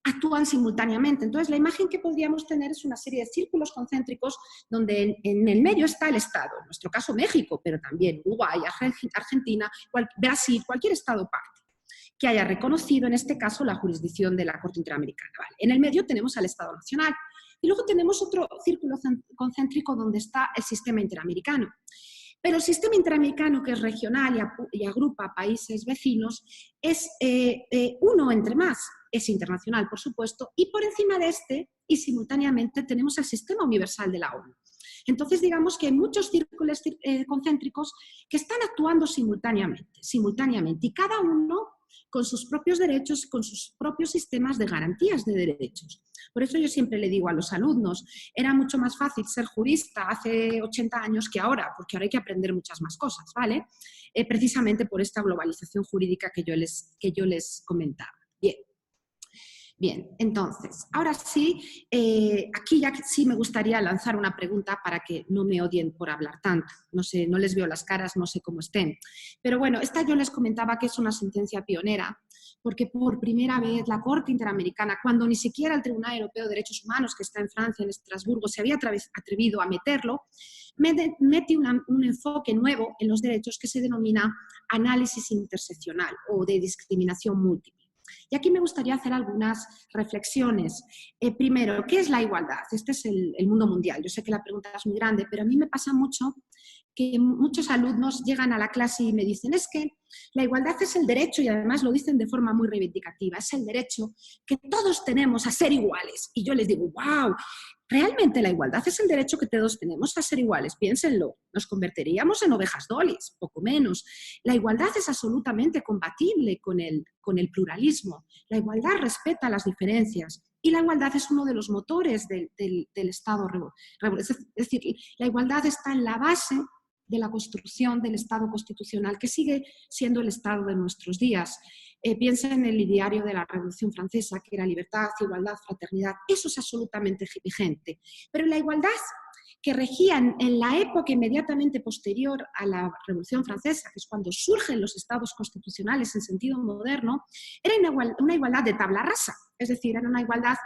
actúan simultáneamente. Entonces, la imagen que podríamos tener es una serie de círculos concéntricos donde en el medio está el Estado, en nuestro caso México, pero también Uruguay, Argentina, Brasil, cualquier Estado parte, que haya reconocido en este caso la jurisdicción de la Corte Interamericana. ¿Vale? En el medio tenemos al Estado Nacional y luego tenemos otro círculo concéntrico donde está el sistema interamericano. Pero el sistema interamericano, que es regional y agrupa países vecinos, es uno entre más. Es internacional, por supuesto, y por encima de este, y simultáneamente, tenemos el sistema universal de la ONU. Entonces, digamos que hay muchos círculos concéntricos que están actuando simultáneamente, y cada uno con sus propios derechos, con sus propios sistemas de garantías de derechos. Por eso yo siempre le digo a los alumnos, era mucho más fácil ser jurista hace 80 años que ahora, porque ahora hay que aprender muchas más cosas, ¿vale? Precisamente por esta globalización jurídica que yo les comentaba. Bien, entonces, ahora sí, aquí ya sí me gustaría lanzar una pregunta para que no me odien por hablar tanto. No sé, no les veo las caras, no sé cómo estén. Pero bueno, esta yo les comentaba que es una sentencia pionera, porque por primera vez la Corte Interamericana, cuando ni siquiera el Tribunal Europeo de Derechos Humanos, que está en Francia, en Estrasburgo, se había atrevido a meterlo, mete un enfoque nuevo en los derechos que se denomina análisis interseccional o de discriminación múltiple. Y aquí me gustaría hacer algunas reflexiones. Primero, ¿qué es la igualdad? Este es el mundo mundial. Yo sé que la pregunta es muy grande, pero a mí me pasa mucho que muchos alumnos llegan a la clase y me dicen, es que la igualdad es el derecho, y además lo dicen de forma muy reivindicativa, es el derecho que todos tenemos a ser iguales. Y yo les digo, wow, realmente la igualdad es el derecho que todos tenemos a ser iguales. Piénsenlo, nos convertiríamos en ovejas dolis, poco menos. La igualdad es absolutamente compatible con el pluralismo. La igualdad respeta las diferencias. Y la igualdad es uno de los motores del Estado. Es decir, la igualdad está en la base de la construcción del Estado constitucional, que sigue siendo el Estado de nuestros días. Piensa en el ideario de la Revolución Francesa, que era libertad, igualdad, fraternidad. Eso es absolutamente vigente. Pero la igualdad que regía en la época inmediatamente posterior a la Revolución Francesa, que es cuando surgen los estados constitucionales en sentido moderno, era una igualdad de tabla rasa. Es decir, era una igualdad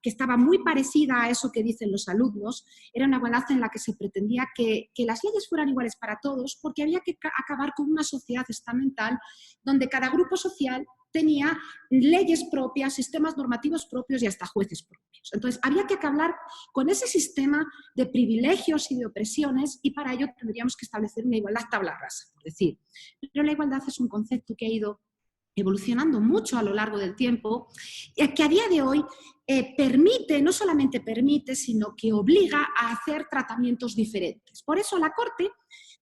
que estaba muy parecida a eso que dicen los alumnos, era una igualdad en la que se pretendía que las leyes fueran iguales para todos, porque había que acabar con una sociedad estamental donde cada grupo social tenía leyes propias, sistemas normativos propios y hasta jueces propios. Entonces, había que acabar con ese sistema de privilegios y de opresiones, y para ello tendríamos que establecer una igualdad tabla rasa, por decir. Pero la igualdad es un concepto que ha ido evolucionando mucho a lo largo del tiempo, y que a día de hoy permite, no solamente permite, sino que obliga a hacer tratamientos diferentes. Por eso la Corte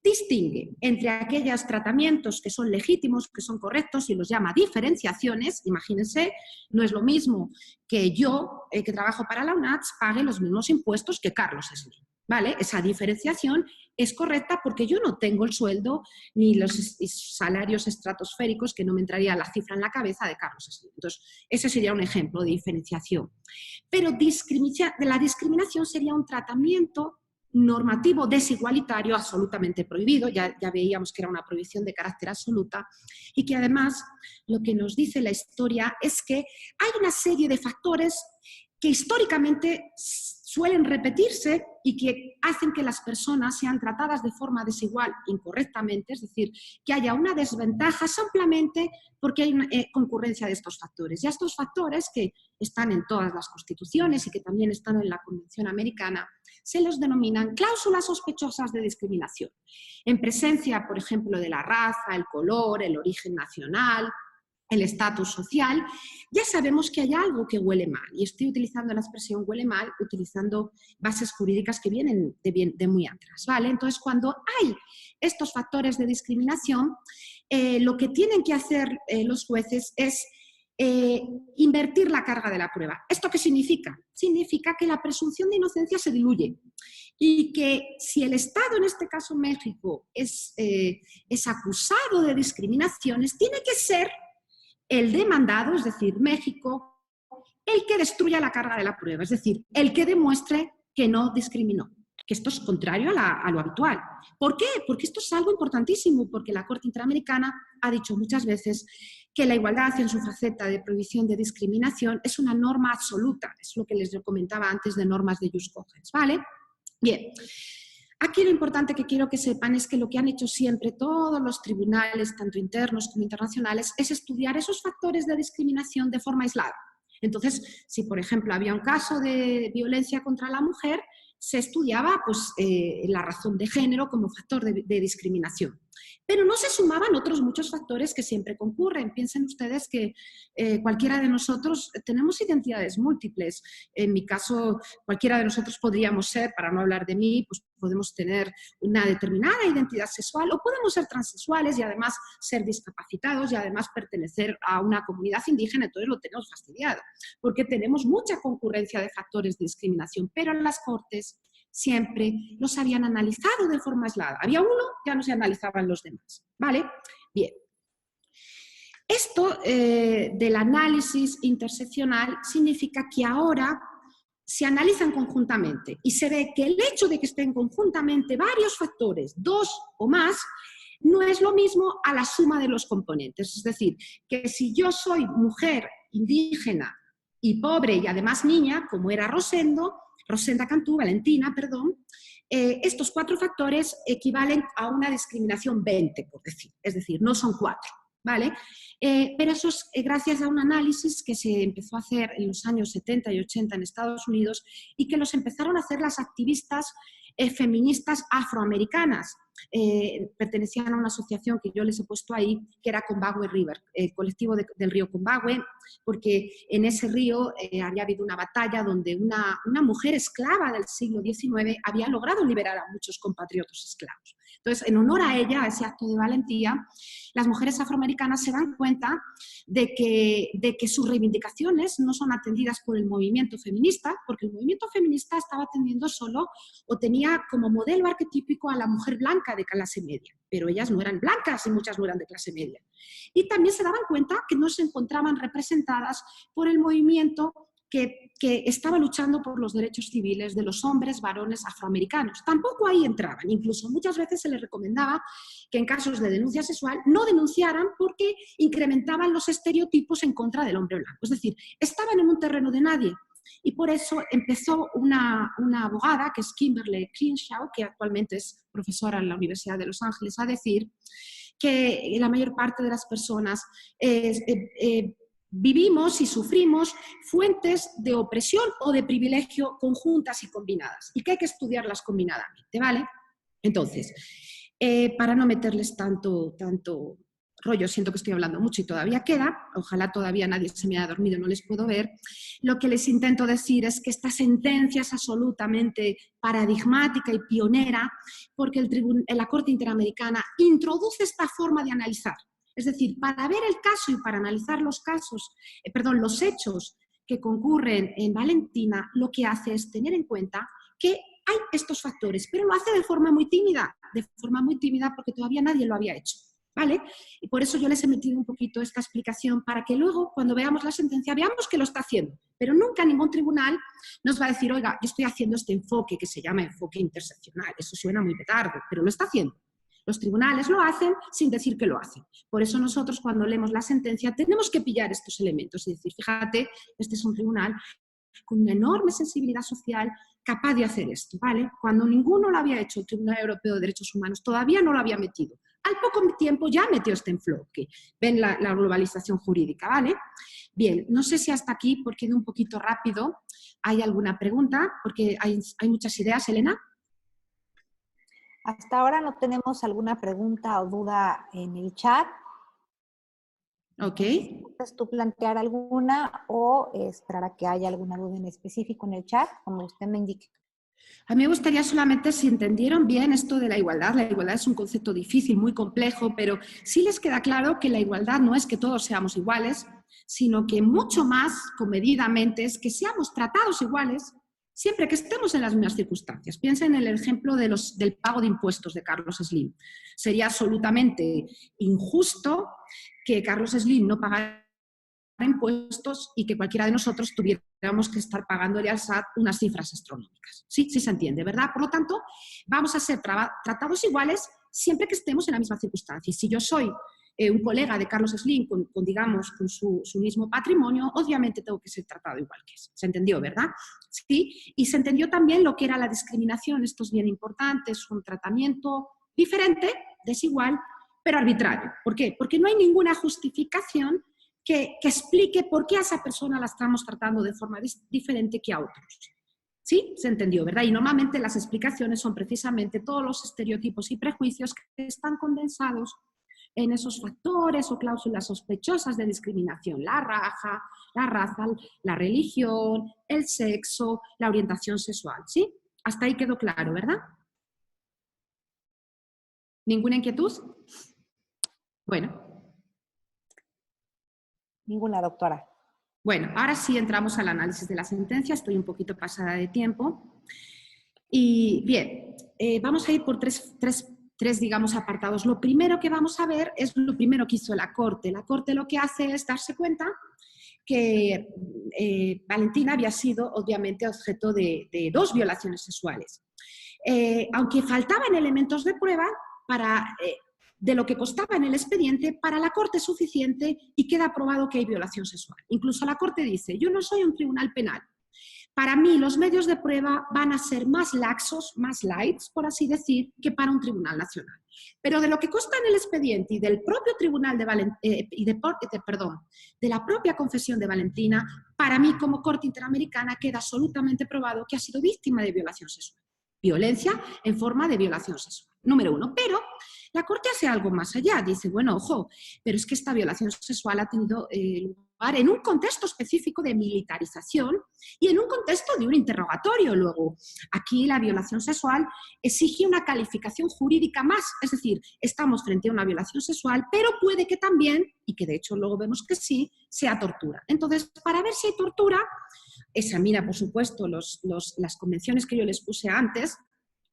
distingue entre aquellos tratamientos que son legítimos, que son correctos, y los llama diferenciaciones. Imagínense, no es lo mismo que yo, que trabajo para la UNACHS, pague los mismos impuestos que Carlos Slim. ¿vale? Esa diferenciación es correcta porque yo no tengo el sueldo ni los salarios estratosféricos, que no me entraría la cifra en la cabeza de Carlos Slim. Entonces, ese sería un ejemplo de diferenciación. Pero la discriminación sería un tratamiento normativo desigualitario absolutamente prohibido, ya veíamos que era una prohibición de carácter absoluta, y que además lo que nos dice la historia es que hay una serie de factores que históricamente suelen repetirse y que hacen que las personas sean tratadas de forma desigual incorrectamente, es decir, que haya una desventaja simplemente porque hay una concurrencia de estos factores. Y estos factores, que están en todas las constituciones y que también están en la Convención Americana, se los denominan cláusulas sospechosas de discriminación. En presencia, por ejemplo, de la raza, el color, el origen nacional, el estatus social, ya sabemos que hay algo que huele mal. Y estoy utilizando la expresión huele mal, utilizando bases jurídicas que vienen de muy atrás, ¿vale? Entonces, cuando hay estos factores de discriminación, lo que tienen que hacer los jueces es invertir la carga de la prueba. ¿Esto qué significa? Significa que la presunción de inocencia se diluye y que si el Estado, en este caso México, es acusado de discriminaciones, tiene que ser el demandado, es decir, México, el que destruya la carga de la prueba, es decir, el que demuestre que no discriminó, que esto es contrario a lo habitual. ¿Por qué? Porque esto es algo importantísimo, porque la Corte Interamericana ha dicho muchas veces que la igualdad en su faceta de prohibición de discriminación es una norma absoluta, es lo que les comentaba antes de normas de jus cogens, ¿vale? Bien. Aquí lo importante que quiero que sepan es que lo que han hecho siempre todos los tribunales, tanto internos como internacionales, es estudiar esos factores de discriminación de forma aislada. Entonces, si por ejemplo había un caso de violencia contra la mujer, se estudiaba pues, la razón de género como factor de discriminación. Pero no se sumaban otros muchos factores que siempre concurren. Piensen ustedes que cualquiera de nosotros tenemos identidades múltiples. En mi caso, cualquiera de nosotros podríamos ser, para no hablar de mí, pues podemos tener una determinada identidad sexual o podemos ser transexuales y además ser discapacitados y además pertenecer a una comunidad indígena, entonces lo tenemos fastidiado, porque tenemos mucha concurrencia de factores de discriminación, pero en las Cortes siempre los habían analizado de forma aislada. Había uno, ya no se analizaban los demás, ¿vale? Bien. Esto del análisis interseccional significa que ahora se analizan conjuntamente y se ve que el hecho de que estén conjuntamente varios factores, dos o más, no es lo mismo a la suma de los componentes. Es decir, que si yo soy mujer, indígena y pobre y además niña, como era Rosenda Cantú, Valentina, perdón, estos 4 factores equivalen a una discriminación 20, por decir. Es decir, no son 4. ¿Vale? Pero eso es gracias a un análisis que se empezó a hacer en los años 70 y 80 en Estados Unidos y que los empezaron a hacer las activistas feministas afroamericanas. Pertenecían a una asociación que yo les he puesto ahí, que era Combahue River, el colectivo del río Combahue, porque en ese río había habido una batalla donde una mujer esclava del siglo XIX había logrado liberar a muchos compatriotas esclavos. Entonces, en honor a ella, a ese acto de valentía, las mujeres afroamericanas se dan cuenta de que sus reivindicaciones no son atendidas por el movimiento feminista, porque el movimiento feminista estaba atendiendo solo o tenía como modelo arquetípico a la mujer blanca de clase media, pero ellas no eran blancas y muchas no eran de clase media. Y también se daban cuenta que no se encontraban representadas por el movimiento que estaba luchando por los derechos civiles de los hombres varones afroamericanos. Tampoco ahí entraban. Incluso muchas veces se les recomendaba que en casos de denuncia sexual no denunciaran porque incrementaban los estereotipos en contra del hombre blanco. Es decir, estaban en un terreno de nadie. Y por eso empezó una abogada, que es Kimberly Crenshaw, que actualmente es profesora en la Universidad de Los Ángeles, a decir que la mayor parte de las personas vivimos y sufrimos fuentes de opresión o de privilegio conjuntas y combinadas, y que hay que estudiarlas combinadamente, ¿vale? Entonces, para no meterles tanto rollo, siento que estoy hablando mucho y todavía queda, ojalá todavía nadie se me haya dormido, no les puedo ver, lo que les intento decir es que esta sentencia es absolutamente paradigmática y pionera porque la Corte Interamericana introduce esta forma de analizar. Es decir, para ver el caso y para analizar los hechos que concurren en Valentina, lo que hace es tener en cuenta que hay estos factores, pero lo hace de forma muy tímida porque todavía nadie lo había hecho, ¿vale? Y por eso yo les he metido un poquito esta explicación para que luego, cuando veamos la sentencia, veamos que lo está haciendo. Pero nunca ningún tribunal nos va a decir, oiga, yo estoy haciendo este enfoque que se llama enfoque interseccional. Eso suena muy petardo, pero lo está haciendo. Los tribunales lo hacen sin decir que lo hacen. Por eso nosotros, cuando leemos la sentencia, tenemos que pillar estos elementos y decir, fíjate, este es un tribunal con una enorme sensibilidad social capaz de hacer esto, ¿vale? Cuando ninguno lo había hecho, el Tribunal Europeo de Derechos Humanos todavía no lo había metido. Al poco tiempo ya metió este enfoque. Ven la globalización jurídica, ¿vale? Bien, no sé si hasta aquí, porque he ido un poquito rápido, hay alguna pregunta, porque hay muchas ideas, Elena. Hasta ahora no tenemos alguna pregunta o duda en el chat. Ok. ¿Puedes tú plantear alguna o esperar a que haya alguna duda en específico en el chat, como usted me indique? A mí me gustaría solamente si entendieron bien esto de la igualdad. La igualdad es un concepto difícil, muy complejo, pero sí les queda claro que la igualdad no es que todos seamos iguales, sino que mucho más comedidamente es que seamos tratados iguales siempre que estemos en las mismas circunstancias. Piensen en el ejemplo del pago de impuestos de Carlos Slim. Sería absolutamente injusto que Carlos Slim no pagara impuestos y que cualquiera de nosotros tuviéramos que estar pagándole al SAT unas cifras astronómicas. Sí, sí se entiende, ¿verdad? Por lo tanto, vamos a ser tratados iguales siempre que estemos en la misma circunstancia. Y si yo soy un colega de Carlos Slim con su mismo patrimonio, obviamente tengo que ser tratado igual que ese. ¿Se entendió, verdad? Sí, y se entendió también lo que era la discriminación. Esto es bien importante, es un tratamiento diferente, desigual, pero arbitrario. ¿Por qué? Porque no hay ninguna justificación que explique por qué a esa persona la estamos tratando de forma diferente que a otros. ¿Sí? Se entendió, ¿verdad? Y normalmente las explicaciones son precisamente todos los estereotipos y prejuicios que están condensados en esos factores o cláusulas sospechosas de discriminación. La raza, la religión, el sexo, la orientación sexual. ¿Sí? Hasta ahí quedó claro, ¿verdad? ¿Ninguna inquietud? Bueno. Ninguna, doctora. Bueno, ahora sí entramos al análisis de la sentencia. Estoy un poquito pasada de tiempo. Y bien, vamos a ir por tres, digamos, apartados. Lo primero que vamos a ver es lo primero que hizo la Corte. La Corte lo que hace es darse cuenta que Valentina había sido, obviamente, objeto de 2 violaciones sexuales. Aunque faltaban elementos de prueba de lo que constaba en el expediente, para la Corte es suficiente y queda probado que hay violación sexual. Incluso la Corte dice, yo no soy un tribunal penal. Para mí los medios de prueba van a ser más laxos, más lights, por así decir, que para un tribunal nacional. Pero de lo que consta en el expediente y del propio tribunal de la propia confesión de Valentina, para mí como Corte Interamericana queda absolutamente probado que ha sido víctima de violación sexual. Violencia en forma de violación sexual, número 1. Pero la Corte hace algo más allá, dice, bueno, ojo, pero es que esta violación sexual ha tenido lugar en un contexto específico de militarización y en un contexto de un interrogatorio. Luego, aquí la violación sexual exige una calificación jurídica más, es decir, estamos frente a una violación sexual, pero puede que también, y que de hecho luego vemos que sí, sea tortura. Entonces, para ver si hay tortura, examina, por supuesto, las convenciones que yo les puse antes,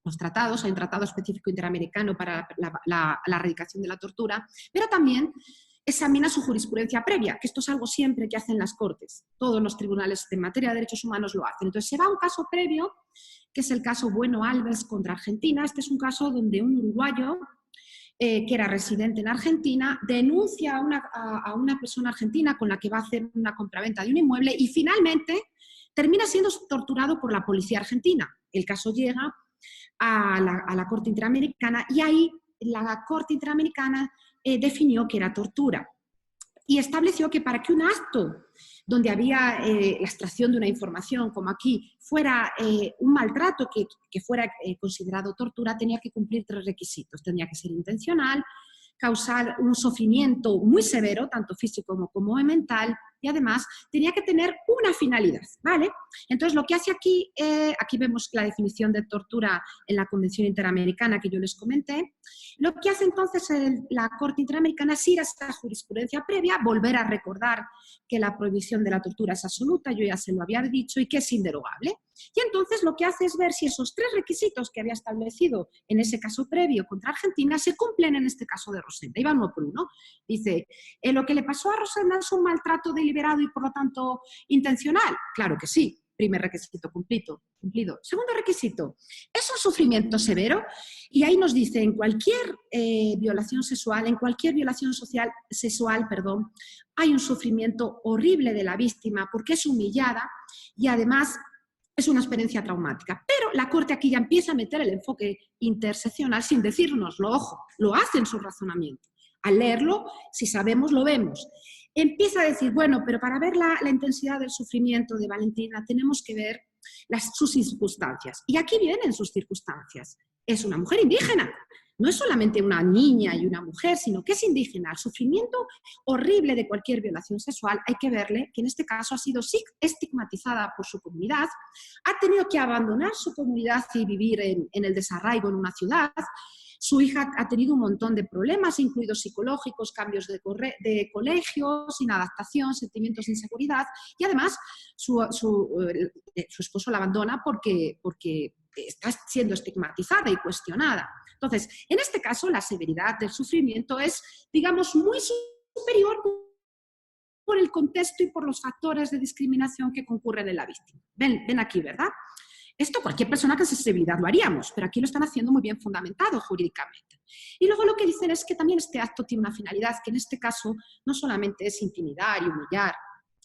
los tratados, hay un tratado específico interamericano para la erradicación de la tortura, pero también examina su jurisprudencia previa, que esto es algo siempre que hacen las Cortes. Todos los tribunales de materia de derechos humanos lo hacen. Entonces se va a un caso previo, que es el caso Bueno Alves contra Argentina. Este es un caso donde un uruguayo que era residente en Argentina denuncia a una persona argentina con la que va a hacer una compraventa de un inmueble y finalmente termina siendo torturado por la policía argentina. El caso llega a la Corte Interamericana y ahí la Corte Interamericana definió que era tortura y estableció que para que un acto donde había la extracción de una información, como aquí, fuera un maltrato que fuera considerado tortura, tenía que cumplir 3 requisitos. Tenía que ser intencional, causar un sufrimiento muy severo, tanto físico como mental, y además tenía que tener una finalidad, ¿vale? Entonces, lo que hace aquí, aquí vemos la definición de tortura en la Convención Interamericana que yo les comenté. Lo que hace entonces la Corte Interamericana es ir a esta jurisprudencia previa, volver a recordar que la prohibición de la tortura es absoluta, yo ya se lo había dicho, y que es inderogable. Y entonces lo que hace es ver si esos 3 requisitos que había establecido en ese caso previo contra Argentina se cumplen en este caso de Rosenda. Y va uno por uno. Dice, ¿lo que le pasó a Rosenda es un maltrato deliberado y por lo tanto intencional? Claro que sí. Primer requisito cumplido. Segundo requisito, ¿es un sufrimiento severo? Y ahí nos dice, en cualquier violación sexual, hay un sufrimiento horrible de la víctima porque es humillada y además es una experiencia traumática. Pero la Corte aquí ya empieza a meter el enfoque interseccional sin decírnoslo, ojo, lo hace en su razonamiento. Al leerlo, si sabemos, lo vemos. Empieza a decir, bueno, pero para ver la intensidad del sufrimiento de Valentina tenemos que ver sus circunstancias. Y aquí vienen sus circunstancias. Es una mujer indígena. No es solamente una niña y una mujer, sino que es indígena. El sufrimiento horrible de cualquier violación sexual hay que verle que en este caso ha sido estigmatizada por su comunidad, ha tenido que abandonar su comunidad y vivir en el desarraigo en una ciudad. Su hija ha tenido un montón de problemas, incluidos psicológicos, cambios de colegio, sin adaptación, sentimientos de inseguridad, y además su esposo la abandona porque está siendo estigmatizada y cuestionada. Entonces, en este caso, la severidad del sufrimiento es, digamos, muy superior por el contexto y por los factores de discriminación que concurren en la víctima. Ven aquí, ¿verdad? Esto cualquier persona con sensibilidad lo haríamos, pero aquí lo están haciendo muy bien fundamentado jurídicamente. Y luego lo que dicen es que también este acto tiene una finalidad, que en este caso no solamente es intimidar y humillar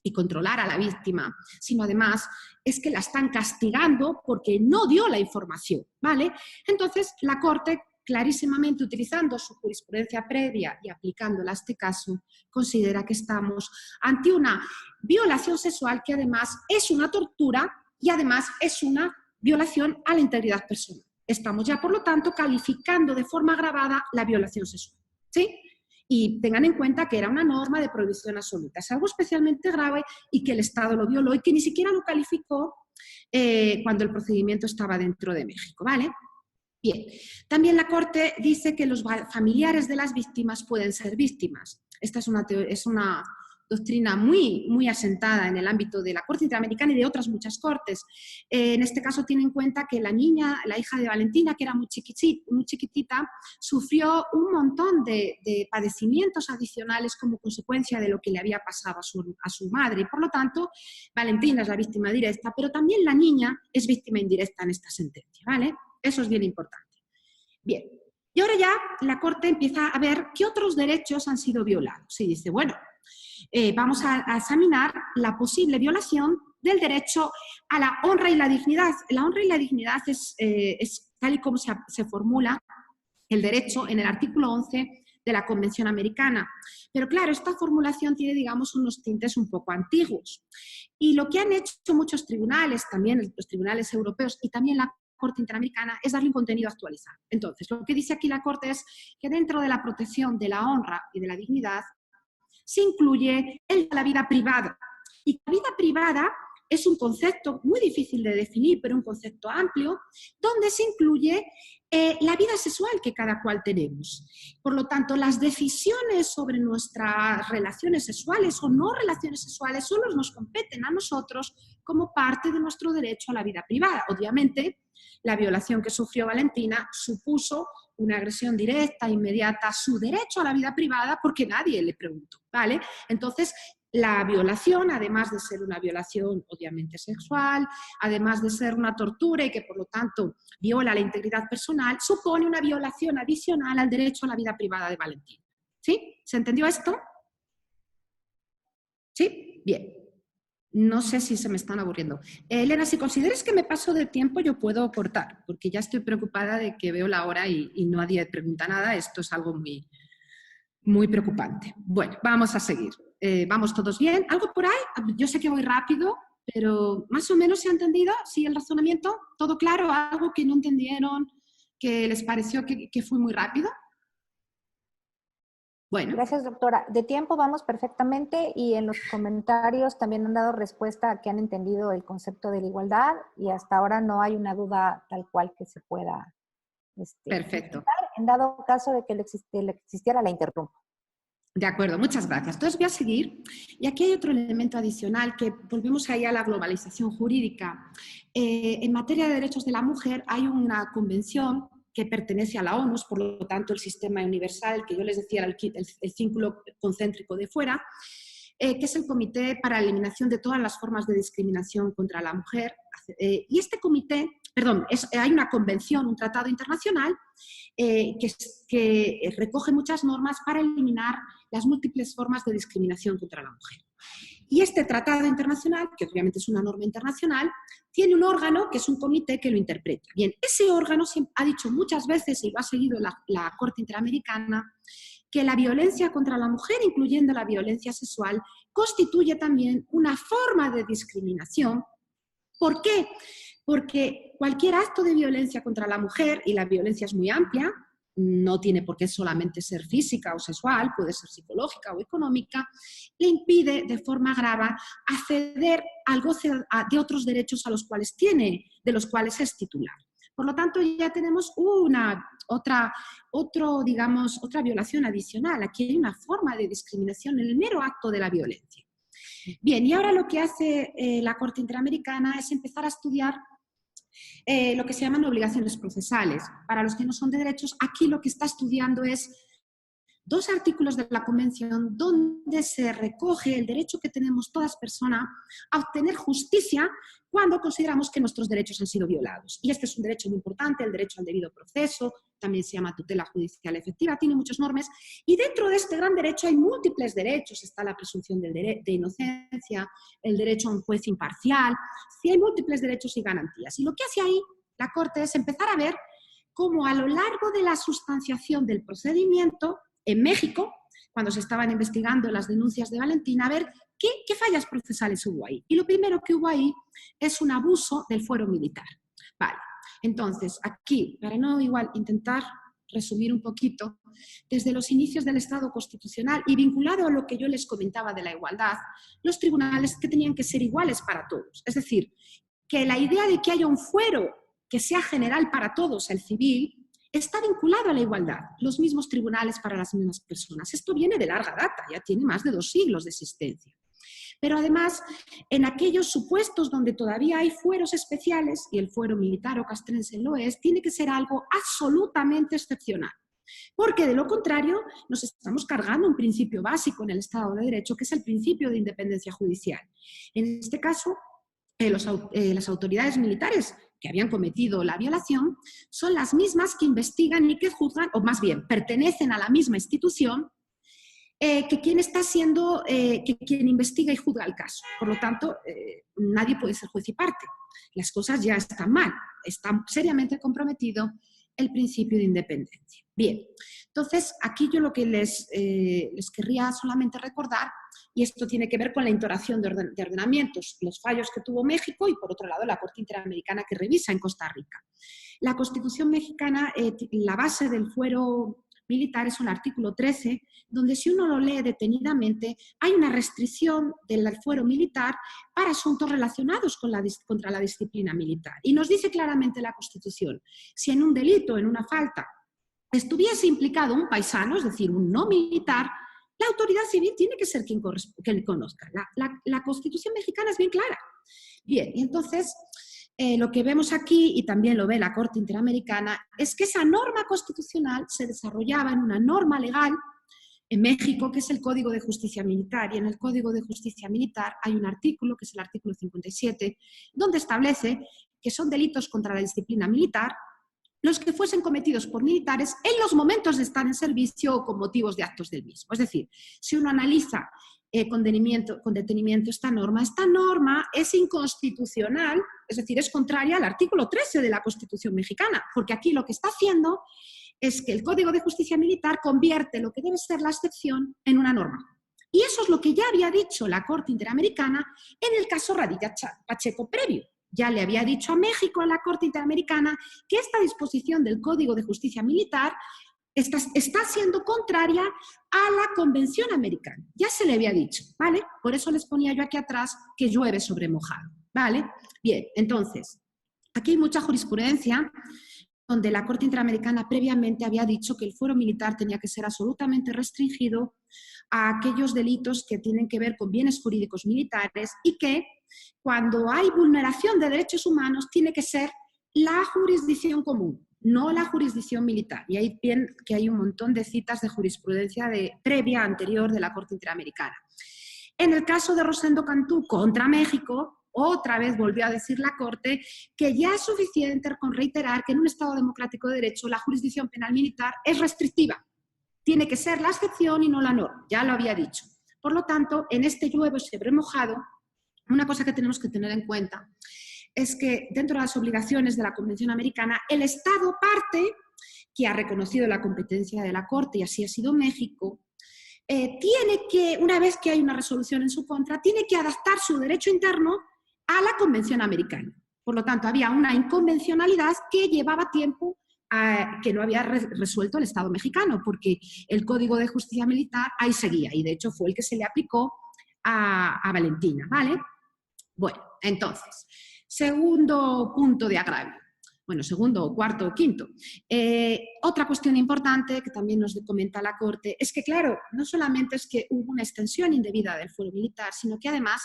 y controlar a la víctima, sino además es que la están castigando porque no dio la información, ¿vale? Entonces, la Corte, clarísimamente utilizando su jurisprudencia previa y aplicándola a este caso, considera que estamos ante una violación sexual que además es una tortura y además es una violación a la integridad personal. Estamos ya, por lo tanto, calificando de forma agravada la violación sexual, ¿sí? Y tengan en cuenta que era una norma de prohibición absoluta. Es algo especialmente grave y que el Estado lo violó y que ni siquiera lo calificó cuando el procedimiento estaba dentro de México, ¿vale? Bien, también la Corte dice que los familiares de las víctimas pueden ser víctimas. Esta es una doctrina muy asentada en el ámbito de la Corte Interamericana y de otras muchas cortes. En este caso tiene en cuenta que la niña, la hija de Valentina, que era muy chiquitita, sufrió un montón de padecimientos adicionales como consecuencia de lo que le había pasado a su madre. Y por lo tanto, Valentina es la víctima directa, pero también la niña es víctima indirecta en esta sentencia, ¿vale? Eso es bien importante. Bien, y ahora ya la Corte empieza a ver qué otros derechos han sido violados. Y dice, bueno, vamos a examinar la posible violación del derecho a la honra y la dignidad. La honra y la dignidad es tal y como se formula el derecho en el artículo 11 de la Convención Americana. Pero claro, esta formulación tiene, digamos, unos tintes un poco antiguos. Y lo que han hecho muchos tribunales, también los tribunales europeos y también la Corte Interamericana, es darle un contenido actualizado. Entonces, lo que dice aquí la Corte es que dentro de la protección de la honra y de la dignidad se incluye la vida privada. Y la vida privada es un concepto muy difícil de definir, pero un concepto amplio, donde se incluye la vida sexual que cada cual tenemos. Por lo tanto, las decisiones sobre nuestras relaciones sexuales o no relaciones sexuales solo nos competen a nosotros como parte de nuestro derecho a la vida privada. Obviamente, la violación que sufrió Valentina supuso una agresión directa, inmediata a su derecho a la vida privada porque nadie le preguntó, ¿vale? Entonces, la violación, además de ser una violación obviamente sexual, además de ser una tortura y que por lo tanto viola la integridad personal, supone una violación adicional al derecho a la vida privada de Valentina. ¿Sí? ¿Se entendió esto? ¿Sí? Bien. No sé si se me están aburriendo. Elena, si consideras que me paso de tiempo, yo puedo cortar, porque ya estoy preocupada de que veo la hora y nadie pregunta nada. Esto es algo muy preocupante. Bueno, vamos a seguir. ¿Vamos todos bien? ¿Algo por ahí? Yo sé que voy rápido, pero más o menos se ha entendido. ¿Sí el razonamiento? ¿Todo claro? ¿Algo que no entendieron, que les pareció que fue muy rápido? Bueno. Gracias, doctora. De tiempo vamos perfectamente y en los comentarios también han dado respuesta a que han entendido el concepto de la igualdad y hasta ahora no hay una duda tal cual que se pueda Perfecto. En dado caso de que le existiera, la interrumpo. De acuerdo, muchas gracias. Entonces voy a seguir. Y aquí hay otro elemento adicional que volvemos ahí a la globalización jurídica. En materia de derechos de la mujer hay una convención que pertenece a la ONU, por lo tanto el sistema universal, que yo les decía el círculo concéntrico de fuera, que es el Comité para la Eliminación de todas las formas de discriminación contra la mujer. Y este comité, hay una convención, un tratado internacional que recoge muchas normas para eliminar las múltiples formas de discriminación contra la mujer. Y este tratado internacional, que obviamente es una norma internacional, tiene un órgano que es un comité que lo interpreta. Bien, ese órgano ha dicho muchas veces, y lo ha seguido la Corte Interamericana, que la violencia contra la mujer, incluyendo la violencia sexual, constituye también una forma de discriminación. ¿Por qué? Porque cualquier acto de violencia contra la mujer, y la violencia es muy amplia, no tiene por qué solamente ser física o sexual, puede ser psicológica o económica, le impide de forma grave acceder al goce de otros derechos de los cuales es titular. Por lo tanto, ya tenemos otra violación adicional. Aquí hay una forma de discriminación en el mero acto de la violencia. Bien, y ahora lo que hace la Corte Interamericana es empezar a estudiar lo que se llaman obligaciones procesales. Para los que no son de derechos, aquí lo que está estudiando es 2 artículos de la Convención donde se recoge el derecho que tenemos todas personas a obtener justicia cuando consideramos que nuestros derechos han sido violados. Y este es un derecho muy importante, el derecho al debido proceso, también se llama tutela judicial efectiva, tiene muchas normas, y dentro de este gran derecho hay múltiples derechos, está la presunción de inocencia, el derecho a un juez imparcial, sí hay múltiples derechos y garantías. Y lo que hace ahí la Corte es empezar a ver cómo a lo largo de la sustanciación del procedimiento, en México, cuando se estaban investigando las denuncias de Valentina, a ver qué fallas procesales hubo ahí. Y lo primero que hubo ahí es un abuso del fuero militar. Vale, entonces aquí, para no intentar resumir un poquito, desde los inicios del Estado constitucional y vinculado a lo que yo les comentaba de la igualdad, los tribunales que tenían que ser iguales para todos. Es decir, que la idea de que haya un fuero que sea general para todos, el civil, está vinculado a la igualdad, los mismos tribunales para las mismas personas. Esto viene de larga data, ya tiene más de 2 siglos de existencia. Pero además, en aquellos supuestos donde todavía hay fueros especiales, y el fuero militar o castrense lo es, tiene que ser algo absolutamente excepcional. Porque de lo contrario, nos estamos cargando un principio básico en el Estado de Derecho, que es el principio de independencia judicial. En este caso, las autoridades militares que habían cometido la violación son las mismas que investigan y que juzgan, o más bien, pertenecen a la misma institución que quien investiga y juzga el caso. Por lo tanto, nadie puede ser juez y parte. Las cosas ya están mal, está seriamente comprometido el principio de independencia. Bien, entonces aquí yo lo que les querría solamente recordar, y esto tiene que ver con la instauración de ordenamientos, los fallos que tuvo México y por otro lado la Corte Interamericana que revisa en Costa Rica. La Constitución mexicana, la base del fuero militar es el artículo 13, donde si uno lo lee detenidamente, hay una restricción del fuero militar para asuntos relacionados contra la disciplina militar. Y nos dice claramente la Constitución, si en un delito, en una falta, estuviese implicado un paisano, es decir, un no militar, la autoridad civil tiene que ser quien le conozca. La Constitución mexicana es bien clara. Bien, y entonces lo que vemos aquí, y también lo ve la Corte Interamericana, es que esa norma constitucional se desarrollaba en una norma legal en México, que es el Código de Justicia Militar, y en el Código de Justicia Militar hay un artículo, que es el artículo 57, donde establece que son delitos contra la disciplina militar los que fuesen cometidos por militares en los momentos de estar en servicio o con motivos de actos del mismo. Es decir, si uno analiza con detenimiento esta norma es inconstitucional, es decir, es contraria al artículo 13 de la Constitución mexicana, porque aquí lo que está haciendo es que el Código de Justicia Militar convierte lo que debe ser la excepción en una norma. Y eso es lo que ya había dicho la Corte Interamericana en el caso Radilla Pacheco previo. Ya le había dicho a México, a la Corte Interamericana, que esta disposición del Código de Justicia Militar está siendo contraria a la Convención Americana. Ya se le había dicho, ¿vale? Por eso les ponía yo aquí atrás que llueve sobre mojado, ¿vale? Bien, entonces, aquí hay mucha jurisprudencia donde la Corte Interamericana previamente había dicho que el fuero militar tenía que ser absolutamente restringido a aquellos delitos que tienen que ver con bienes jurídicos militares y que cuando hay vulneración de derechos humanos tiene que ser la jurisdicción común, no la jurisdicción militar. Y ahí bien que hay un montón de citas de jurisprudencia previa, anterior de la Corte Interamericana. En el caso de Rosendo Cantú contra México, otra vez volvió a decir la Corte que ya es suficiente con reiterar que en un Estado democrático de derecho la jurisdicción penal militar es restrictiva. Tiene que ser la excepción y no la norma, ya lo había dicho. Por lo tanto, en este llueve sobre mojado, una cosa que tenemos que tener en cuenta es que dentro de las obligaciones de la Convención Americana, el Estado parte, que ha reconocido la competencia de la Corte y así ha sido México, tiene que, una vez que hay una resolución en su contra, tiene que adaptar su derecho interno a la Convención Americana. Por lo tanto, había una inconvencionalidad que llevaba tiempo que no había resuelto el Estado mexicano, porque el Código de Justicia Militar ahí seguía, y de hecho fue el que se le aplicó a Valentina, ¿vale? Bueno, entonces, segundo punto de agravio. Bueno, segundo, cuarto o quinto. Otra cuestión importante que también nos comenta la Corte es que, claro, no solamente es que hubo una extensión indebida del fuero militar, sino que además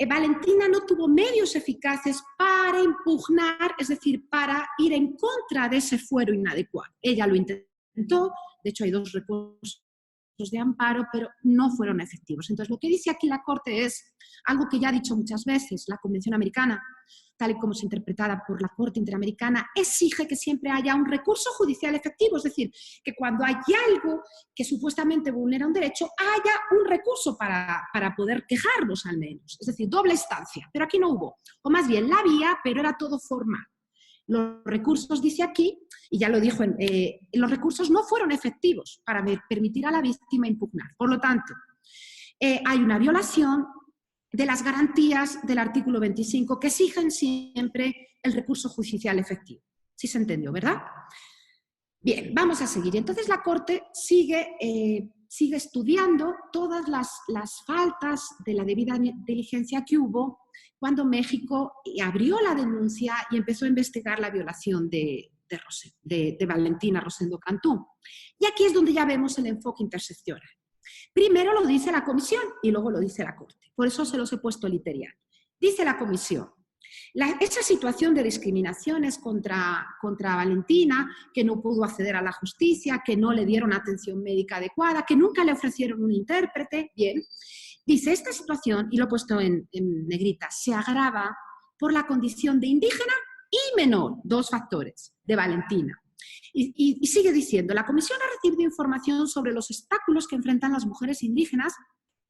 Valentina no tuvo medios eficaces para impugnar, es decir, para ir en contra de ese fuero inadecuado. Ella lo intentó, de hecho hay 2 recursos de amparo, pero no fueron efectivos. Entonces, lo que dice aquí la Corte es algo que ya ha dicho muchas veces, la Convención Americana, tal y como es interpretada por la Corte Interamericana, exige que siempre haya un recurso judicial efectivo, es decir, que cuando hay algo que supuestamente vulnera un derecho, haya un recurso para poder quejarnos al menos, es decir, doble instancia, pero aquí no hubo, o más bien la había, pero era todo formal. Los recursos, dice aquí, y ya lo dijo, los recursos no fueron efectivos para permitir a la víctima impugnar. Por lo tanto, hay una violación de las garantías del artículo 25 que exigen siempre el recurso judicial efectivo. ¿Sí se entendió, verdad? Bien, vamos a seguir. Entonces la Corte sigue estudiando todas las faltas de la debida diligencia que hubo cuando México abrió la denuncia y empezó a investigar la violación de Valentina Rosendo Cantú. Y aquí es donde ya vemos el enfoque interseccional. Primero lo dice la Comisión y luego lo dice la Corte. Por eso se los he puesto literal. Dice la Comisión, esa situación de discriminaciones contra Valentina, que no pudo acceder a la justicia, que no le dieron atención médica adecuada, que nunca le ofrecieron un intérprete, bien, dice, esta situación, y lo he puesto en negrita, se agrava por la condición de indígena y menor, 2 factores, de Valentina. Y sigue diciendo, la Comisión ha recibido información sobre los obstáculos que enfrentan las mujeres indígenas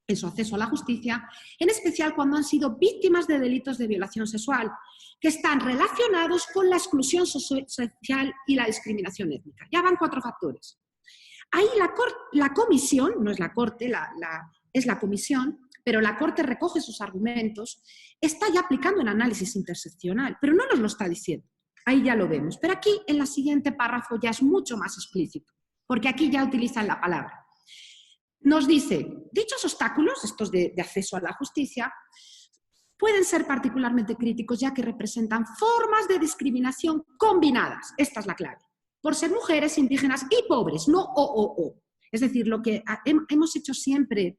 en su acceso a la justicia, en especial cuando han sido víctimas de delitos de violación sexual, que están relacionados con la exclusión social y la discriminación étnica. Ya van 4 factores. Ahí la Comisión, no es la Corte, es la Comisión, pero la Corte recoge sus argumentos, está ya aplicando el análisis interseccional, pero no nos lo está diciendo. Ahí ya lo vemos. Pero aquí, en la siguiente párrafo, ya es mucho más explícito, porque aquí ya utilizan la palabra. Nos dice, dichos obstáculos, estos de acceso a la justicia, pueden ser particularmente críticos ya que representan formas de discriminación combinadas, esta es la clave, por ser mujeres, indígenas y pobres, no o. Es decir, lo que hemos hecho siempre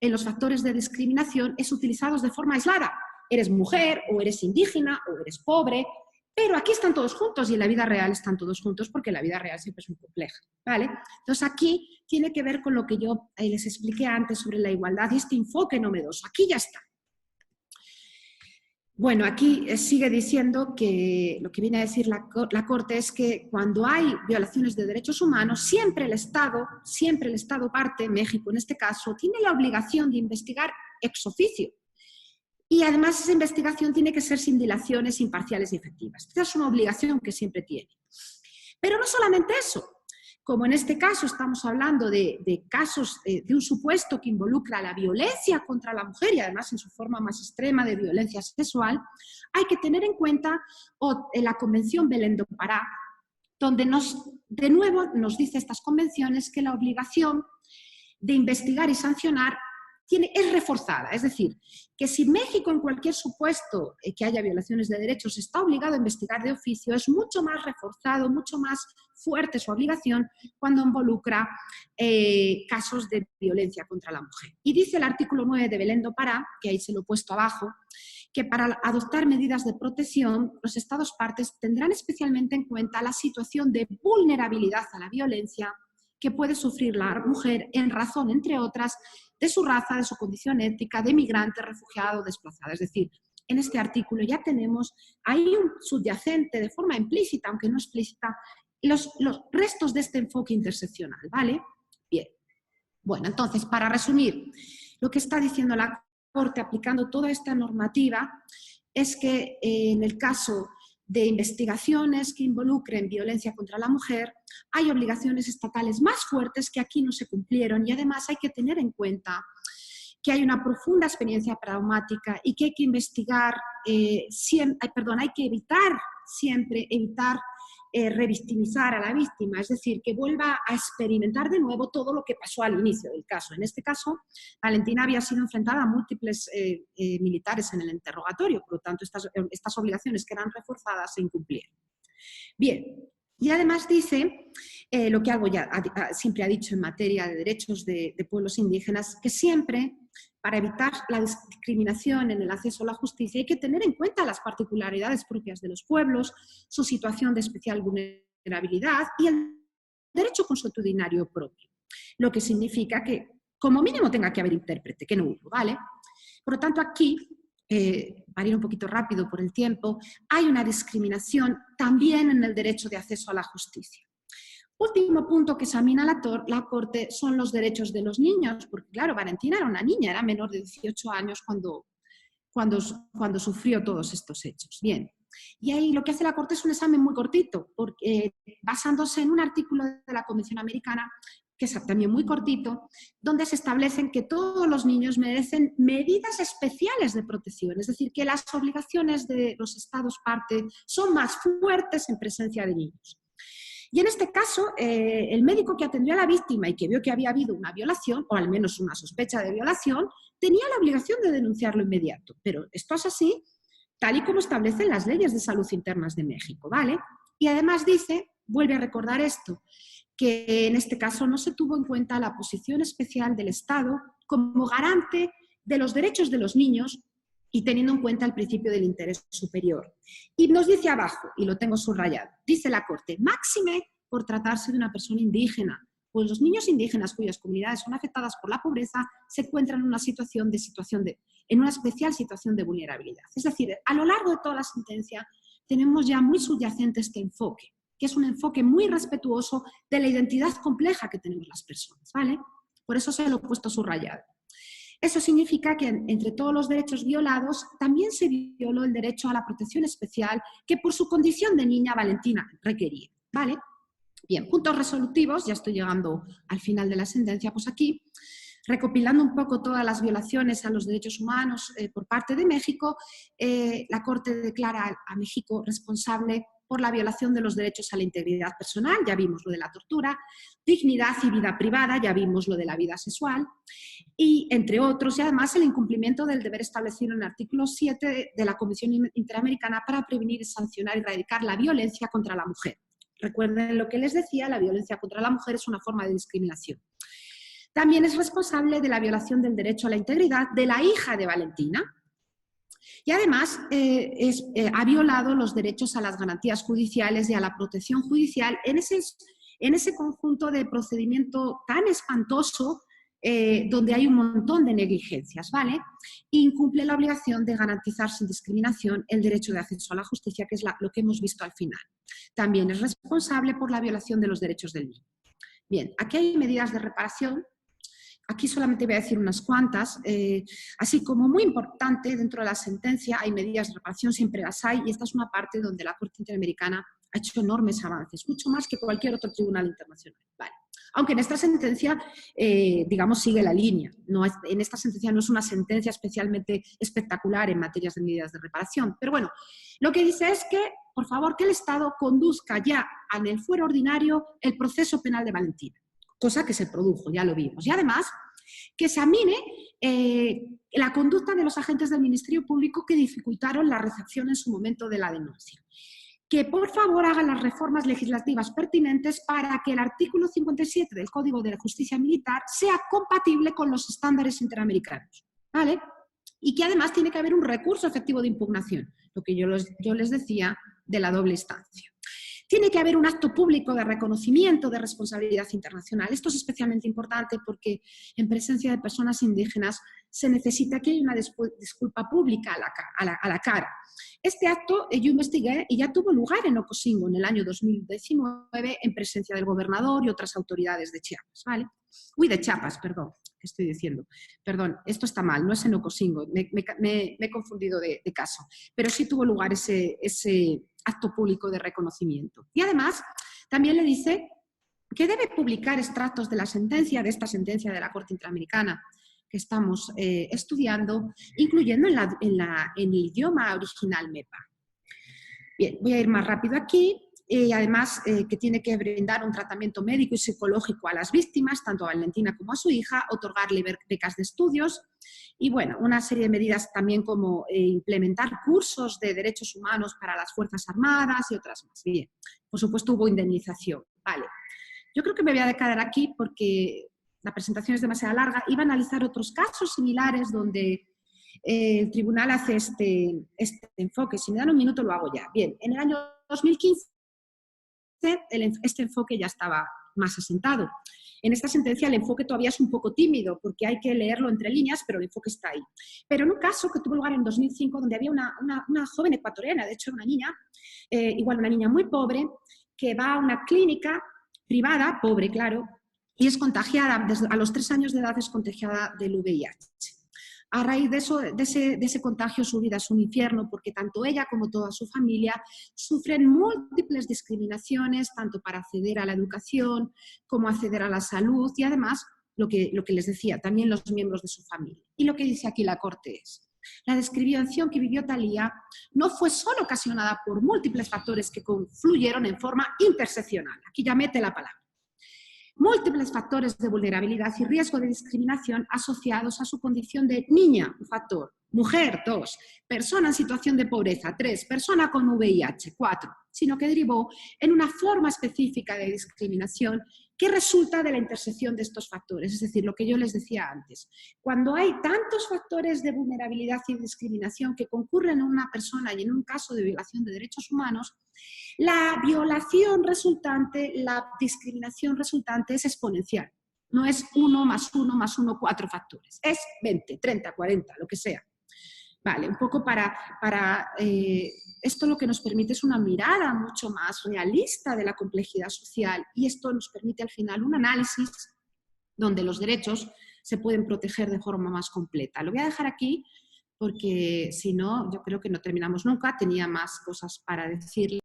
en los factores de discriminación es utilizarlos de forma aislada. Eres mujer, o eres indígena, o eres pobre, pero aquí están todos juntos y en la vida real están todos juntos porque la vida real siempre es muy compleja, ¿vale? Entonces aquí tiene que ver con lo que yo les expliqué antes sobre la igualdad y este enfoque novedoso. Aquí ya está. Bueno, aquí sigue diciendo que lo que viene a decir la Corte es que cuando hay violaciones de derechos humanos, siempre el Estado parte, México en este caso, tiene la obligación de investigar ex oficio. Y además esa investigación tiene que ser sin dilaciones, imparciales y efectivas. Esta es una obligación que siempre tiene. Pero no solamente eso. Como en este caso estamos hablando de casos de un supuesto que involucra la violencia contra la mujer y además en su forma más extrema de violencia sexual, hay que tener en cuenta la Convención Belén do Pará, donde nos de nuevo nos dice estas convenciones que la obligación de investigar y sancionar es reforzada. Es decir, que si México en cualquier supuesto que haya violaciones de derechos está obligado a investigar de oficio, es mucho más reforzado, mucho más fuerte su obligación cuando involucra casos de violencia contra la mujer. Y dice el artículo 9 de Belén do Pará, que ahí se lo he puesto abajo, que para adoptar medidas de protección, los Estados partes tendrán especialmente en cuenta la situación de vulnerabilidad a la violencia que puede sufrir la mujer en razón, entre otras, de su raza, de su condición étnica, de migrante, refugiado o desplazada. Es decir, en este artículo ya tenemos ahí un subyacente de forma implícita, aunque no explícita, los restos de este enfoque interseccional, ¿vale? Bien. Bueno, entonces, para resumir, lo que está diciendo la Corte aplicando toda esta normativa es que en el caso de investigaciones que involucren violencia contra la mujer, hay obligaciones estatales más fuertes que aquí no se cumplieron y además hay que tener en cuenta que hay una profunda experiencia traumática y que hay que investigar, hay que evitar siempre revictimizar a la víctima, es decir, que vuelva a experimentar de nuevo todo lo que pasó al inicio del caso. En este caso, Valentina había sido enfrentada a múltiples militares en el interrogatorio, por lo tanto, estas obligaciones que eran reforzadas se incumplieron. Bien, y además dice lo que algo ya siempre ha dicho en materia de derechos de pueblos indígenas, que siempre, para evitar la discriminación en el acceso a la justicia, hay que tener en cuenta las particularidades propias de los pueblos, su situación de especial vulnerabilidad y el derecho consuetudinario propio. Lo que significa que, como mínimo, tenga que haber intérprete, que no hubo, ¿vale? Por lo tanto, aquí, para ir un poquito rápido por el tiempo, hay una discriminación también en el derecho de acceso a la justicia. Último punto que examina la Corte son los derechos de los niños, porque claro, Valentina era una niña, era menor de 18 años cuando sufrió todos estos hechos. Bien, y ahí lo que hace la Corte es un examen muy cortito, porque, basándose en un artículo de la Convención Americana, que es también muy cortito, donde se establecen que todos los niños merecen medidas especiales de protección, es decir, que las obligaciones de los Estados parte son más fuertes en presencia de niños. Y en este caso, el médico que atendió a la víctima y que vio que había habido una violación, o al menos una sospecha de violación, tenía la obligación de denunciarlo inmediato. Pero esto es así, tal y como establecen las leyes de salud internas de México, ¿vale? Y además dice, vuelve a recordar esto, que en este caso no se tuvo en cuenta la posición especial del Estado como garante de los derechos de los niños y teniendo en cuenta el principio del interés superior. Y nos dice abajo, y lo tengo subrayado, dice la Corte, máxime por tratarse de una persona indígena, pues los niños indígenas cuyas comunidades son afectadas por la pobreza se encuentran en una especial situación de vulnerabilidad. Es decir, a lo largo de toda la sentencia tenemos ya muy subyacente este enfoque, que es un enfoque muy respetuoso de la identidad compleja que tenemos las personas, ¿vale? Por eso se lo he puesto subrayado. Eso significa que entre todos los derechos violados también se violó el derecho a la protección especial que por su condición de niña Valentina requería, ¿vale? Bien, puntos resolutivos, ya estoy llegando al final de la sentencia, pues aquí, recopilando un poco todas las violaciones a los derechos humanos por parte de México, la Corte declara a México responsable por la violación de los derechos a la integridad personal, ya vimos lo de la tortura, dignidad y vida privada, ya vimos lo de la vida sexual, y entre otros, y además el incumplimiento del deber establecido en el artículo 7 de la Convención Interamericana para prevenir, sancionar y erradicar la violencia contra la mujer. Recuerden lo que les decía, la violencia contra la mujer es una forma de discriminación. También es responsable de la violación del derecho a la integridad de la hija de Valentina, y además ha violado los derechos a las garantías judiciales y a la protección judicial en ese conjunto de procedimiento tan espantoso donde hay un montón de negligencias, ¿vale? E incumple la obligación de garantizar sin discriminación el derecho de acceso a la justicia, que es lo que hemos visto al final. También es responsable por la violación de los derechos del niño. Bien, aquí hay medidas de reparación. Aquí solamente voy a decir unas cuantas, así como muy importante dentro de la sentencia hay medidas de reparación, siempre las hay, y esta es una parte donde la Corte Interamericana ha hecho enormes avances, mucho más que cualquier otro tribunal internacional. Vale. Aunque en esta sentencia, digamos, sigue la línea. En esta sentencia no es una sentencia especialmente espectacular en materias de medidas de reparación. Pero bueno, lo que dice es que, por favor, que el Estado conduzca ya en el fuero ordinario el proceso penal de Valentina, cosa que se produjo, ya lo vimos. Y además, que examine la conducta de los agentes del Ministerio Público que dificultaron la recepción en su momento de la denuncia. Que por favor hagan las reformas legislativas pertinentes para que el artículo 57 del Código de Justicia Militar sea compatible con los estándares interamericanos, ¿vale? Y que además tiene que haber un recurso efectivo de impugnación, lo que yo les decía de la doble instancia. Tiene que haber un acto público de reconocimiento de responsabilidad internacional. Esto es especialmente importante porque en presencia de personas indígenas se necesita que haya una disculpa pública a la cara. Este acto yo investigué y ya tuvo lugar en Ocosingo en el año 2019 en presencia del gobernador y otras autoridades de Chiapas, ¿vale? De Chiapas, perdón, ¿qué estoy diciendo? Perdón, esto está mal, no es en Ocosingo, me he confundido de caso, pero sí tuvo lugar ese acto público de reconocimiento. Y además, también le dice que debe publicar extractos de la sentencia, de esta sentencia de la Corte Interamericana que estamos estudiando, incluyendo en el idioma original MEPA. Bien, voy a ir más rápido aquí. Además, que tiene que brindar un tratamiento médico y psicológico a las víctimas, tanto a Valentina como a su hija, otorgarle becas de estudios y, bueno, una serie de medidas también como implementar cursos de derechos humanos para las Fuerzas Armadas y otras más. Bien, por supuesto hubo indemnización. Vale. Yo creo que me voy a quedar aquí porque la presentación es demasiado larga. Iba a analizar otros casos similares donde el tribunal hace este enfoque. Si me dan un minuto lo hago ya. Bien, en el año 2015 este enfoque ya estaba más asentado. En esta sentencia el enfoque todavía es un poco tímido porque hay que leerlo entre líneas, pero el enfoque está ahí. Pero en un caso que tuvo lugar en 2005 donde había una joven ecuatoriana, de hecho una niña, igual una niña muy pobre, que va a una clínica privada, pobre claro, y es contagiada, a los 3 años de edad es contagiada del VIH. A raíz de ese contagio su vida es un infierno porque tanto ella como toda su familia sufren múltiples discriminaciones, tanto para acceder a la educación como acceder a la salud y además, lo que les decía, también los miembros de su familia. Y lo que dice aquí la Corte es: la discriminación que vivió Thalía no fue solo ocasionada por múltiples factores que confluyeron en forma interseccional. Aquí ya mete la palabra. Múltiples factores de vulnerabilidad y riesgo de discriminación asociados a su condición de niña, un factor, mujer, 2, persona en situación de pobreza, 3, persona con VIH, 4, sino que derivó en una forma específica de discriminación que resulta de la intersección de estos factores, es decir, lo que yo les decía antes. Cuando hay tantos factores de vulnerabilidad y discriminación que concurren en una persona y en un caso de violación de derechos humanos, la violación resultante, la discriminación resultante es exponencial. No es 1 más 1 más 1, 4 factores. Es 20, 30, 40, lo que sea. Vale, un poco esto lo que nos permite es una mirada mucho más realista de la complejidad social y esto nos permite al final un análisis donde los derechos se pueden proteger de forma más completa. Lo voy a dejar aquí porque si no, yo creo que no terminamos nunca. Tenía más cosas para decirle.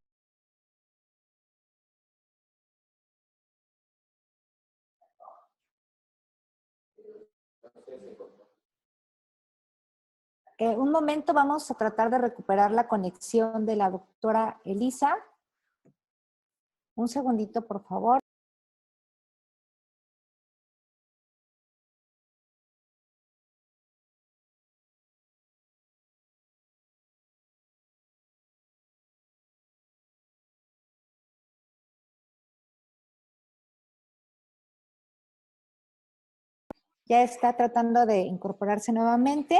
Un momento, vamos a tratar de recuperar la conexión de la doctora Elisa. Un segundito, por favor. Ya está tratando de incorporarse nuevamente.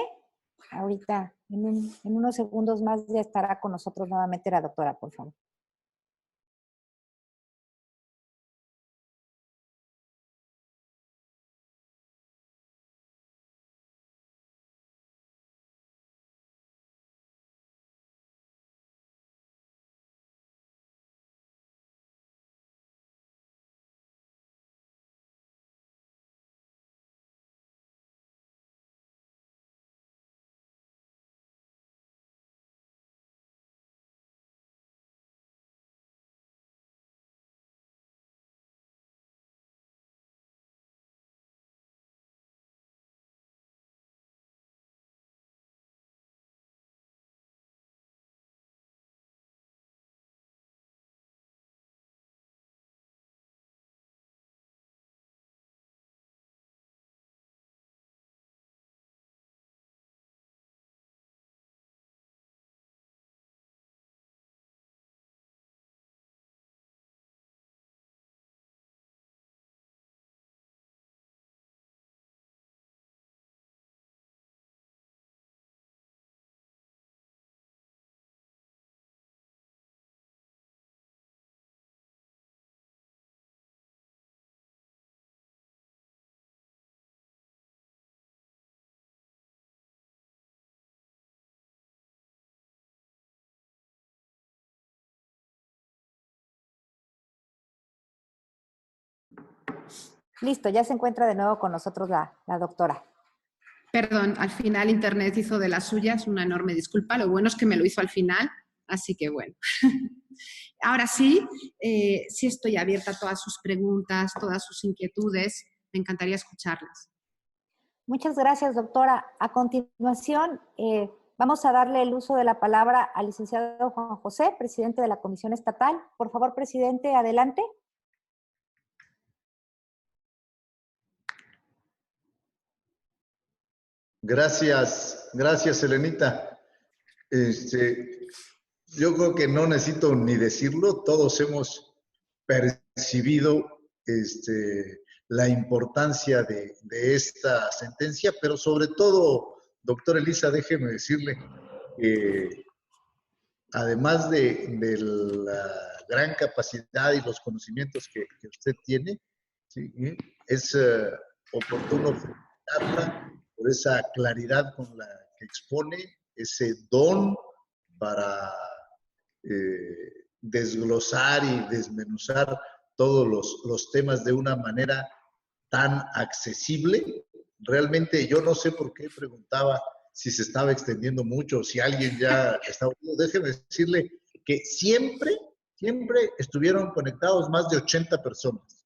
Ahorita, en unos segundos más, ya estará con nosotros nuevamente la doctora, por favor. Listo, ya se encuentra de nuevo con nosotros la doctora. Perdón, al final Internet hizo de las suyas, una enorme disculpa. Lo bueno es que me lo hizo al final, así que bueno. Ahora sí, sí estoy abierta a todas sus preguntas, todas sus inquietudes. Me encantaría escucharlas. Muchas gracias, doctora. A continuación, vamos a darle el uso de la palabra al licenciado Juan José, presidente de la Comisión Estatal. Por favor, presidente, adelante. Gracias, gracias, Elenita. Yo creo que no necesito ni decirlo, todos hemos percibido la importancia de esta sentencia, pero sobre todo, doctora Elisa, déjeme decirle que además de la gran capacidad y los conocimientos que usted tiene, ¿sí? Es oportuno felicitarla por esa claridad con la que expone, ese don para desglosar y desmenuzar todos los temas de una manera tan accesible. Realmente yo no sé por qué preguntaba si se estaba extendiendo mucho, si alguien ya estaba... Déjeme decirle que siempre estuvieron conectados más de 80 personas.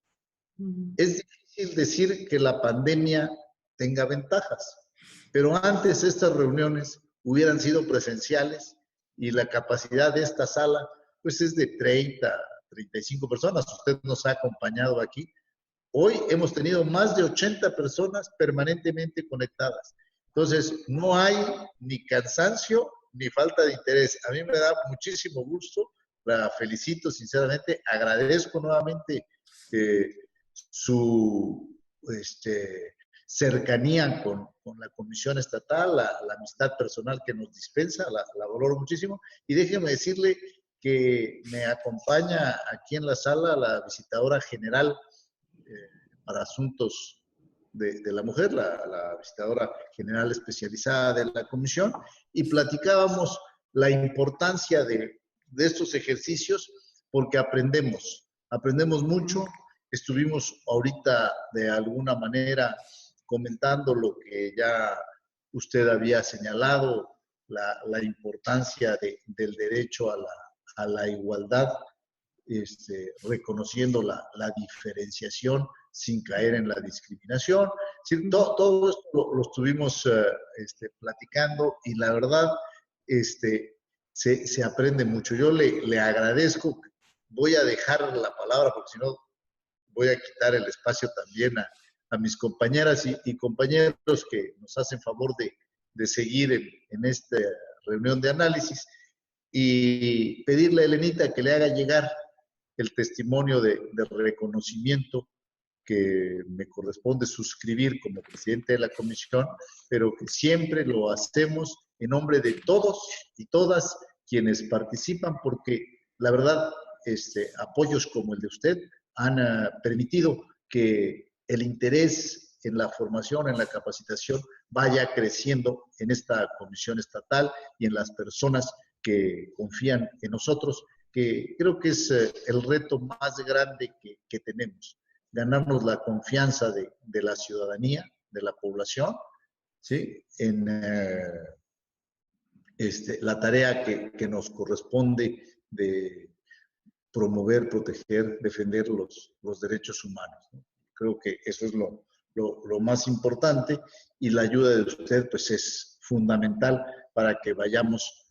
Es difícil decir que la pandemia tenga ventajas, pero antes estas reuniones hubieran sido presenciales y la capacidad de esta sala pues es de 30, 35 personas. Usted nos ha acompañado aquí. Hoy hemos tenido más de 80 personas permanentemente conectadas. Entonces, no hay ni cansancio ni falta de interés. A mí me da muchísimo gusto, la felicito sinceramente, agradezco nuevamente su cercanía con la Comisión Estatal, la amistad personal que nos dispensa, la valoro muchísimo. Y déjeme decirle que me acompaña aquí en la sala la visitadora general para asuntos de la mujer, la visitadora general especializada de la comisión, y platicábamos la importancia de estos ejercicios porque aprendemos mucho. Estuvimos ahorita de alguna manera comentando lo que ya usted había señalado, la importancia del derecho a la igualdad, reconociendo la diferenciación sin caer en la discriminación. Todo esto lo estuvimos platicando y la verdad se aprende mucho. Yo le agradezco. Voy a dejar la palabra porque si no voy a quitar el espacio también a mis compañeras y compañeros que nos hacen favor de seguir en esta reunión de análisis, y pedirle a Elenita que le haga llegar el testimonio de reconocimiento que me corresponde suscribir como presidente de la comisión, pero que siempre lo hacemos en nombre de todos y todas quienes participan, porque la verdad, apoyos como el de usted han permitido que el interés en la formación, en la capacitación, vaya creciendo en esta comisión estatal y en las personas que confían en nosotros, que creo que es el reto más grande que tenemos, ganarnos la confianza de la ciudadanía, de la población, ¿sí? En la tarea que nos corresponde de promover, proteger, defender los derechos humanos, ¿no? Creo que eso es lo más importante, y la ayuda de usted pues es fundamental para que vayamos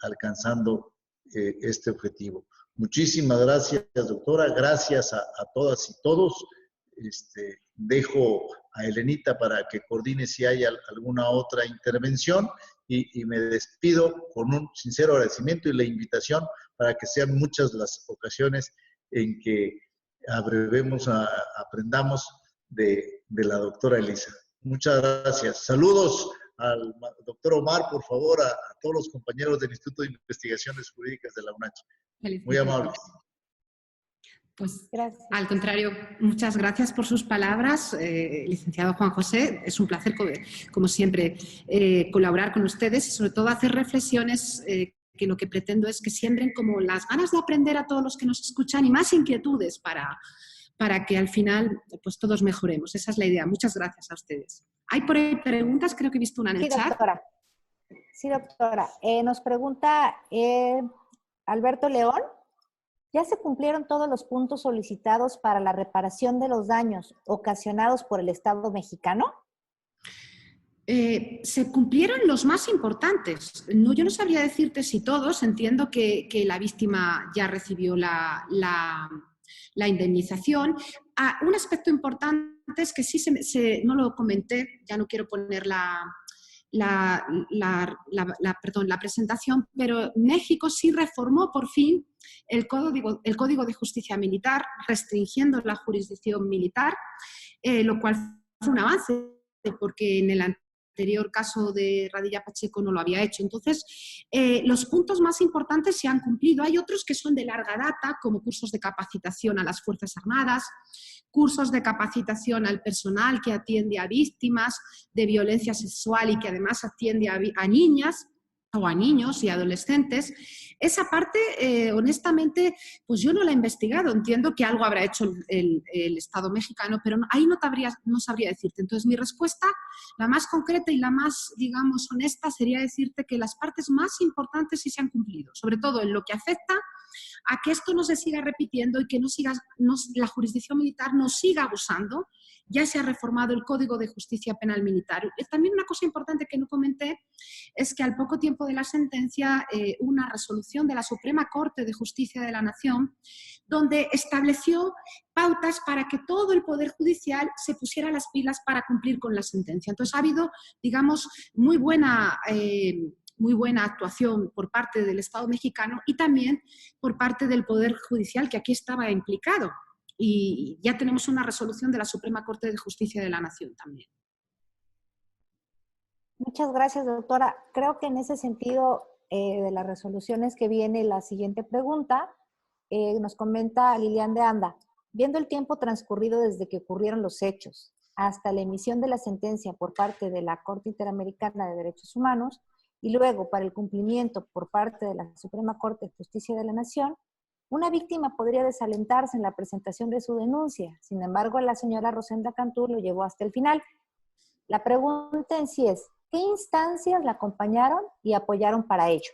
alcanzando este objetivo. Muchísimas gracias, doctora. Gracias a todas y todos. Dejo a Elenita para que coordine si hay alguna otra intervención, y me despido con un sincero agradecimiento y la invitación para que sean muchas las ocasiones en que aprendamos de la doctora Elisa. Muchas gracias. Saludos al doctor Omar, por favor, a todos los compañeros del Instituto de Investigaciones Jurídicas de la UNACH. Muy amables. Pues, gracias. Al contrario, muchas gracias por sus palabras, licenciado Juan José. Es un placer, como siempre, colaborar con ustedes y sobre todo hacer reflexiones que lo que pretendo es que siembren como las ganas de aprender a todos los que nos escuchan y más inquietudes para para que al final pues todos mejoremos. Esa es la idea. Muchas gracias a ustedes. Hay por ahí preguntas, creo que he visto una en el Sí, chat. doctora. Sí, doctora. Nos pregunta Alberto León. ¿Ya se cumplieron todos los puntos solicitados para la reparación de los daños ocasionados por el Estado mexicano? Se cumplieron los más importantes. No, yo no sabría decirte si todos. Entiendo que la víctima ya recibió la indemnización. Un aspecto importante es que sí no lo comenté, ya no quiero poner la presentación, pero México sí reformó por fin el Código de Justicia Militar, restringiendo la jurisdicción militar, lo cual fue un avance, porque en el anterior caso de Radilla Pacheco no lo había hecho. Entonces, los puntos más importantes se han cumplido. Hay otros que son de larga data, como cursos de capacitación a las Fuerzas Armadas, cursos de capacitación al personal que atiende a víctimas de violencia sexual y que además atiende a niñas o a niños y adolescentes. Esa parte, honestamente, pues yo no la he investigado. Entiendo que algo habrá hecho el Estado mexicano, pero ahí no sabría decirte. Entonces, mi respuesta, la más concreta y la más, digamos, honesta, sería decirte que las partes más importantes sí se han cumplido, sobre todo en lo que afecta a que esto no se siga repitiendo y que la jurisdicción militar no siga abusando. Ya se ha reformado el Código de Justicia Penal Militar. También una cosa importante que no comenté es que al poco tiempo de la sentencia, una resolución de la Suprema Corte de Justicia de la Nación, donde estableció pautas para que todo el Poder Judicial se pusiera las pilas para cumplir con la sentencia. Entonces ha habido, digamos, muy buena actuación por parte del Estado mexicano y también por parte del Poder Judicial, que aquí estaba implicado. Y ya tenemos una resolución de la Suprema Corte de Justicia de la Nación también. Muchas gracias, doctora. Creo que en ese sentido de las resoluciones que viene la siguiente pregunta, nos comenta Lilian de Anda. Viendo el tiempo transcurrido desde que ocurrieron los hechos hasta la emisión de la sentencia por parte de la Corte Interamericana de Derechos Humanos y luego para el cumplimiento por parte de la Suprema Corte de Justicia de la Nación, una víctima podría desalentarse en la presentación de su denuncia. Sin embargo, la señora Rosenda Cantú lo llevó hasta el final. La pregunta en sí es, ¿qué instancias la acompañaron y apoyaron para ello?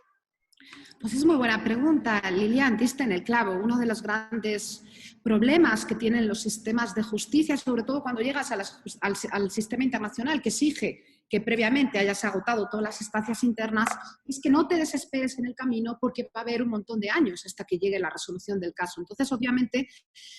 Pues es muy buena pregunta, Lilian, diste en el clavo. Uno de los grandes problemas que tienen los sistemas de justicia, sobre todo cuando llegas al sistema internacional que exige que previamente hayas agotado todas las instancias internas, es que no te desesperes en el camino porque va a haber un montón de años hasta que llegue la resolución del caso. Entonces, obviamente,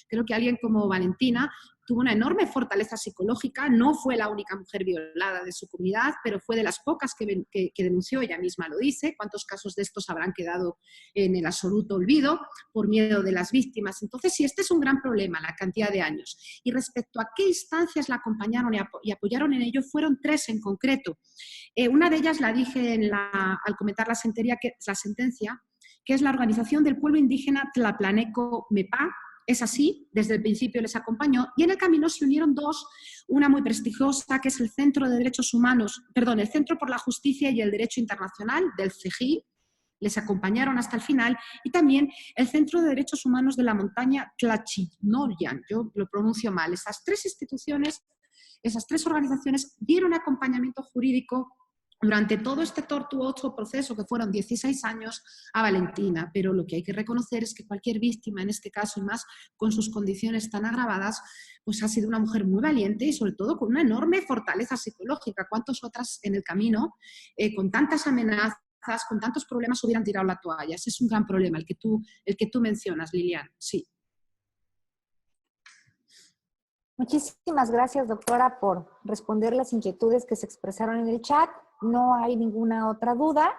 creo que alguien como Valentina tuvo una enorme fortaleza psicológica, no fue la única mujer violada de su comunidad, pero fue de las pocas que denunció, ella misma lo dice. ¿Cuántos casos de estos habrán quedado en el absoluto olvido por miedo de las víctimas? Entonces, sí, este es un gran problema, la cantidad de años. Y respecto a qué instancias la acompañaron y apoyaron en ello, fueron tres en concreto. Una de ellas la dije al comentar la sentencia, que es la Organización del Pueblo Indígena Tlaplaneco Mepá. Es así, desde el principio les acompañó y en el camino se unieron dos, una muy prestigiosa que es el Centro de Derechos Humanos, el Centro por la Justicia y el Derecho Internacional del CEGI, les acompañaron hasta el final, y también el Centro de Derechos Humanos de la Montaña Tlachinoyan, yo lo pronuncio mal. Esas tres instituciones, esas tres organizaciones dieron acompañamiento jurídico durante todo este tortuoso proceso, que fueron 16 años, a Valentina. Pero lo que hay que reconocer es que cualquier víctima, en este caso, y más con sus condiciones tan agravadas, pues ha sido una mujer muy valiente y sobre todo con una enorme fortaleza psicológica. ¿Cuántas otras en el camino, con tantas amenazas, con tantos problemas, hubieran tirado la toalla? Ese es un gran problema, el que tú mencionas, Lilian. Sí. Muchísimas gracias, doctora, por responder las inquietudes que se expresaron en el chat. No hay ninguna otra duda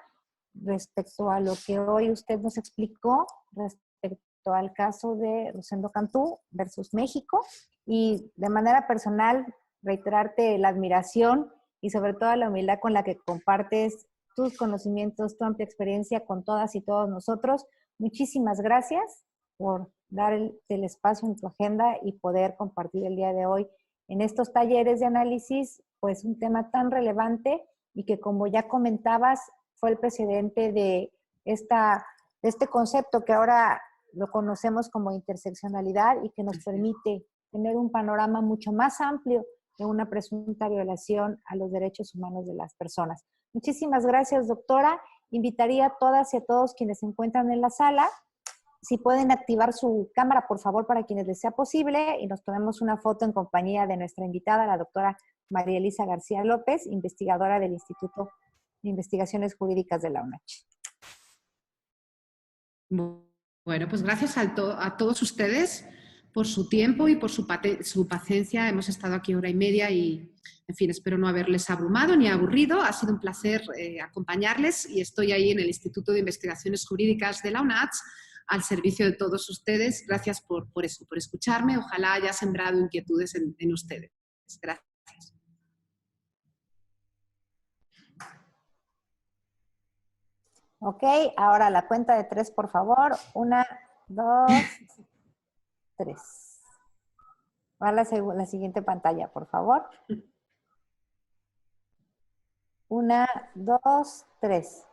respecto a lo que hoy usted nos explicó, respecto al caso de Rosendo Cantú versus México. Y de manera personal, reiterarte la admiración y sobre todo la humildad con la que compartes tus conocimientos, tu amplia experiencia con todas y todos nosotros. Muchísimas gracias por dar el espacio en tu agenda y poder compartir el día de hoy en estos talleres de análisis, pues un tema tan relevante y que, como ya comentabas, fue el precedente de este concepto que ahora lo conocemos como interseccionalidad y que nos permite tener un panorama mucho más amplio de una presunta violación a los derechos humanos de las personas. Muchísimas gracias, doctora. Invitaría a todas y a todos quienes se encuentran en la sala, si pueden activar su cámara, por favor, para quienes les sea posible, y nos tomemos una foto en compañía de nuestra invitada, la doctora María Elisa García López, investigadora del Instituto de Investigaciones Jurídicas de la UNACH. Bueno, pues gracias a todos ustedes por su tiempo y por su paciencia. Hemos estado aquí hora y media y, en fin, espero no haberles abrumado ni aburrido. Ha sido un placer acompañarles y estoy ahí en el Instituto de Investigaciones Jurídicas de la UNACH al servicio de todos ustedes. Gracias por eso, por escucharme. Ojalá haya sembrado inquietudes en ustedes. Gracias. Ok, ahora la cuenta de 3, por favor. 1, 2, 3. Va a la siguiente pantalla, por favor. 1, 2, 3.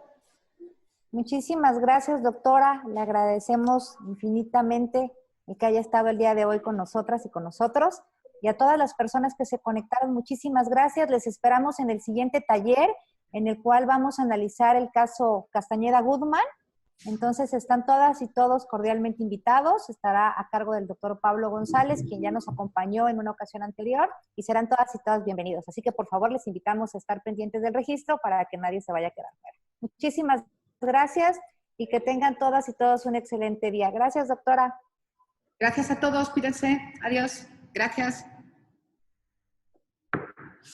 Muchísimas gracias, doctora. Le agradecemos infinitamente el que haya estado el día de hoy con nosotras y con nosotros. Y a todas las personas que se conectaron, muchísimas gracias. Les esperamos en el siguiente taller, en el cual vamos a analizar el caso Castañeda Guzmán. Entonces están todas y todos cordialmente invitados. Estará a cargo del doctor Pablo González, quien ya nos acompañó en una ocasión anterior, y serán todas y todos bienvenidos. Así que por favor les invitamos a estar pendientes del registro para que nadie se vaya a quedar fuera. Muchísimas gracias y que tengan todas y todos un excelente día. Gracias, doctora. Gracias a todos, cuídense. Adiós. Gracias.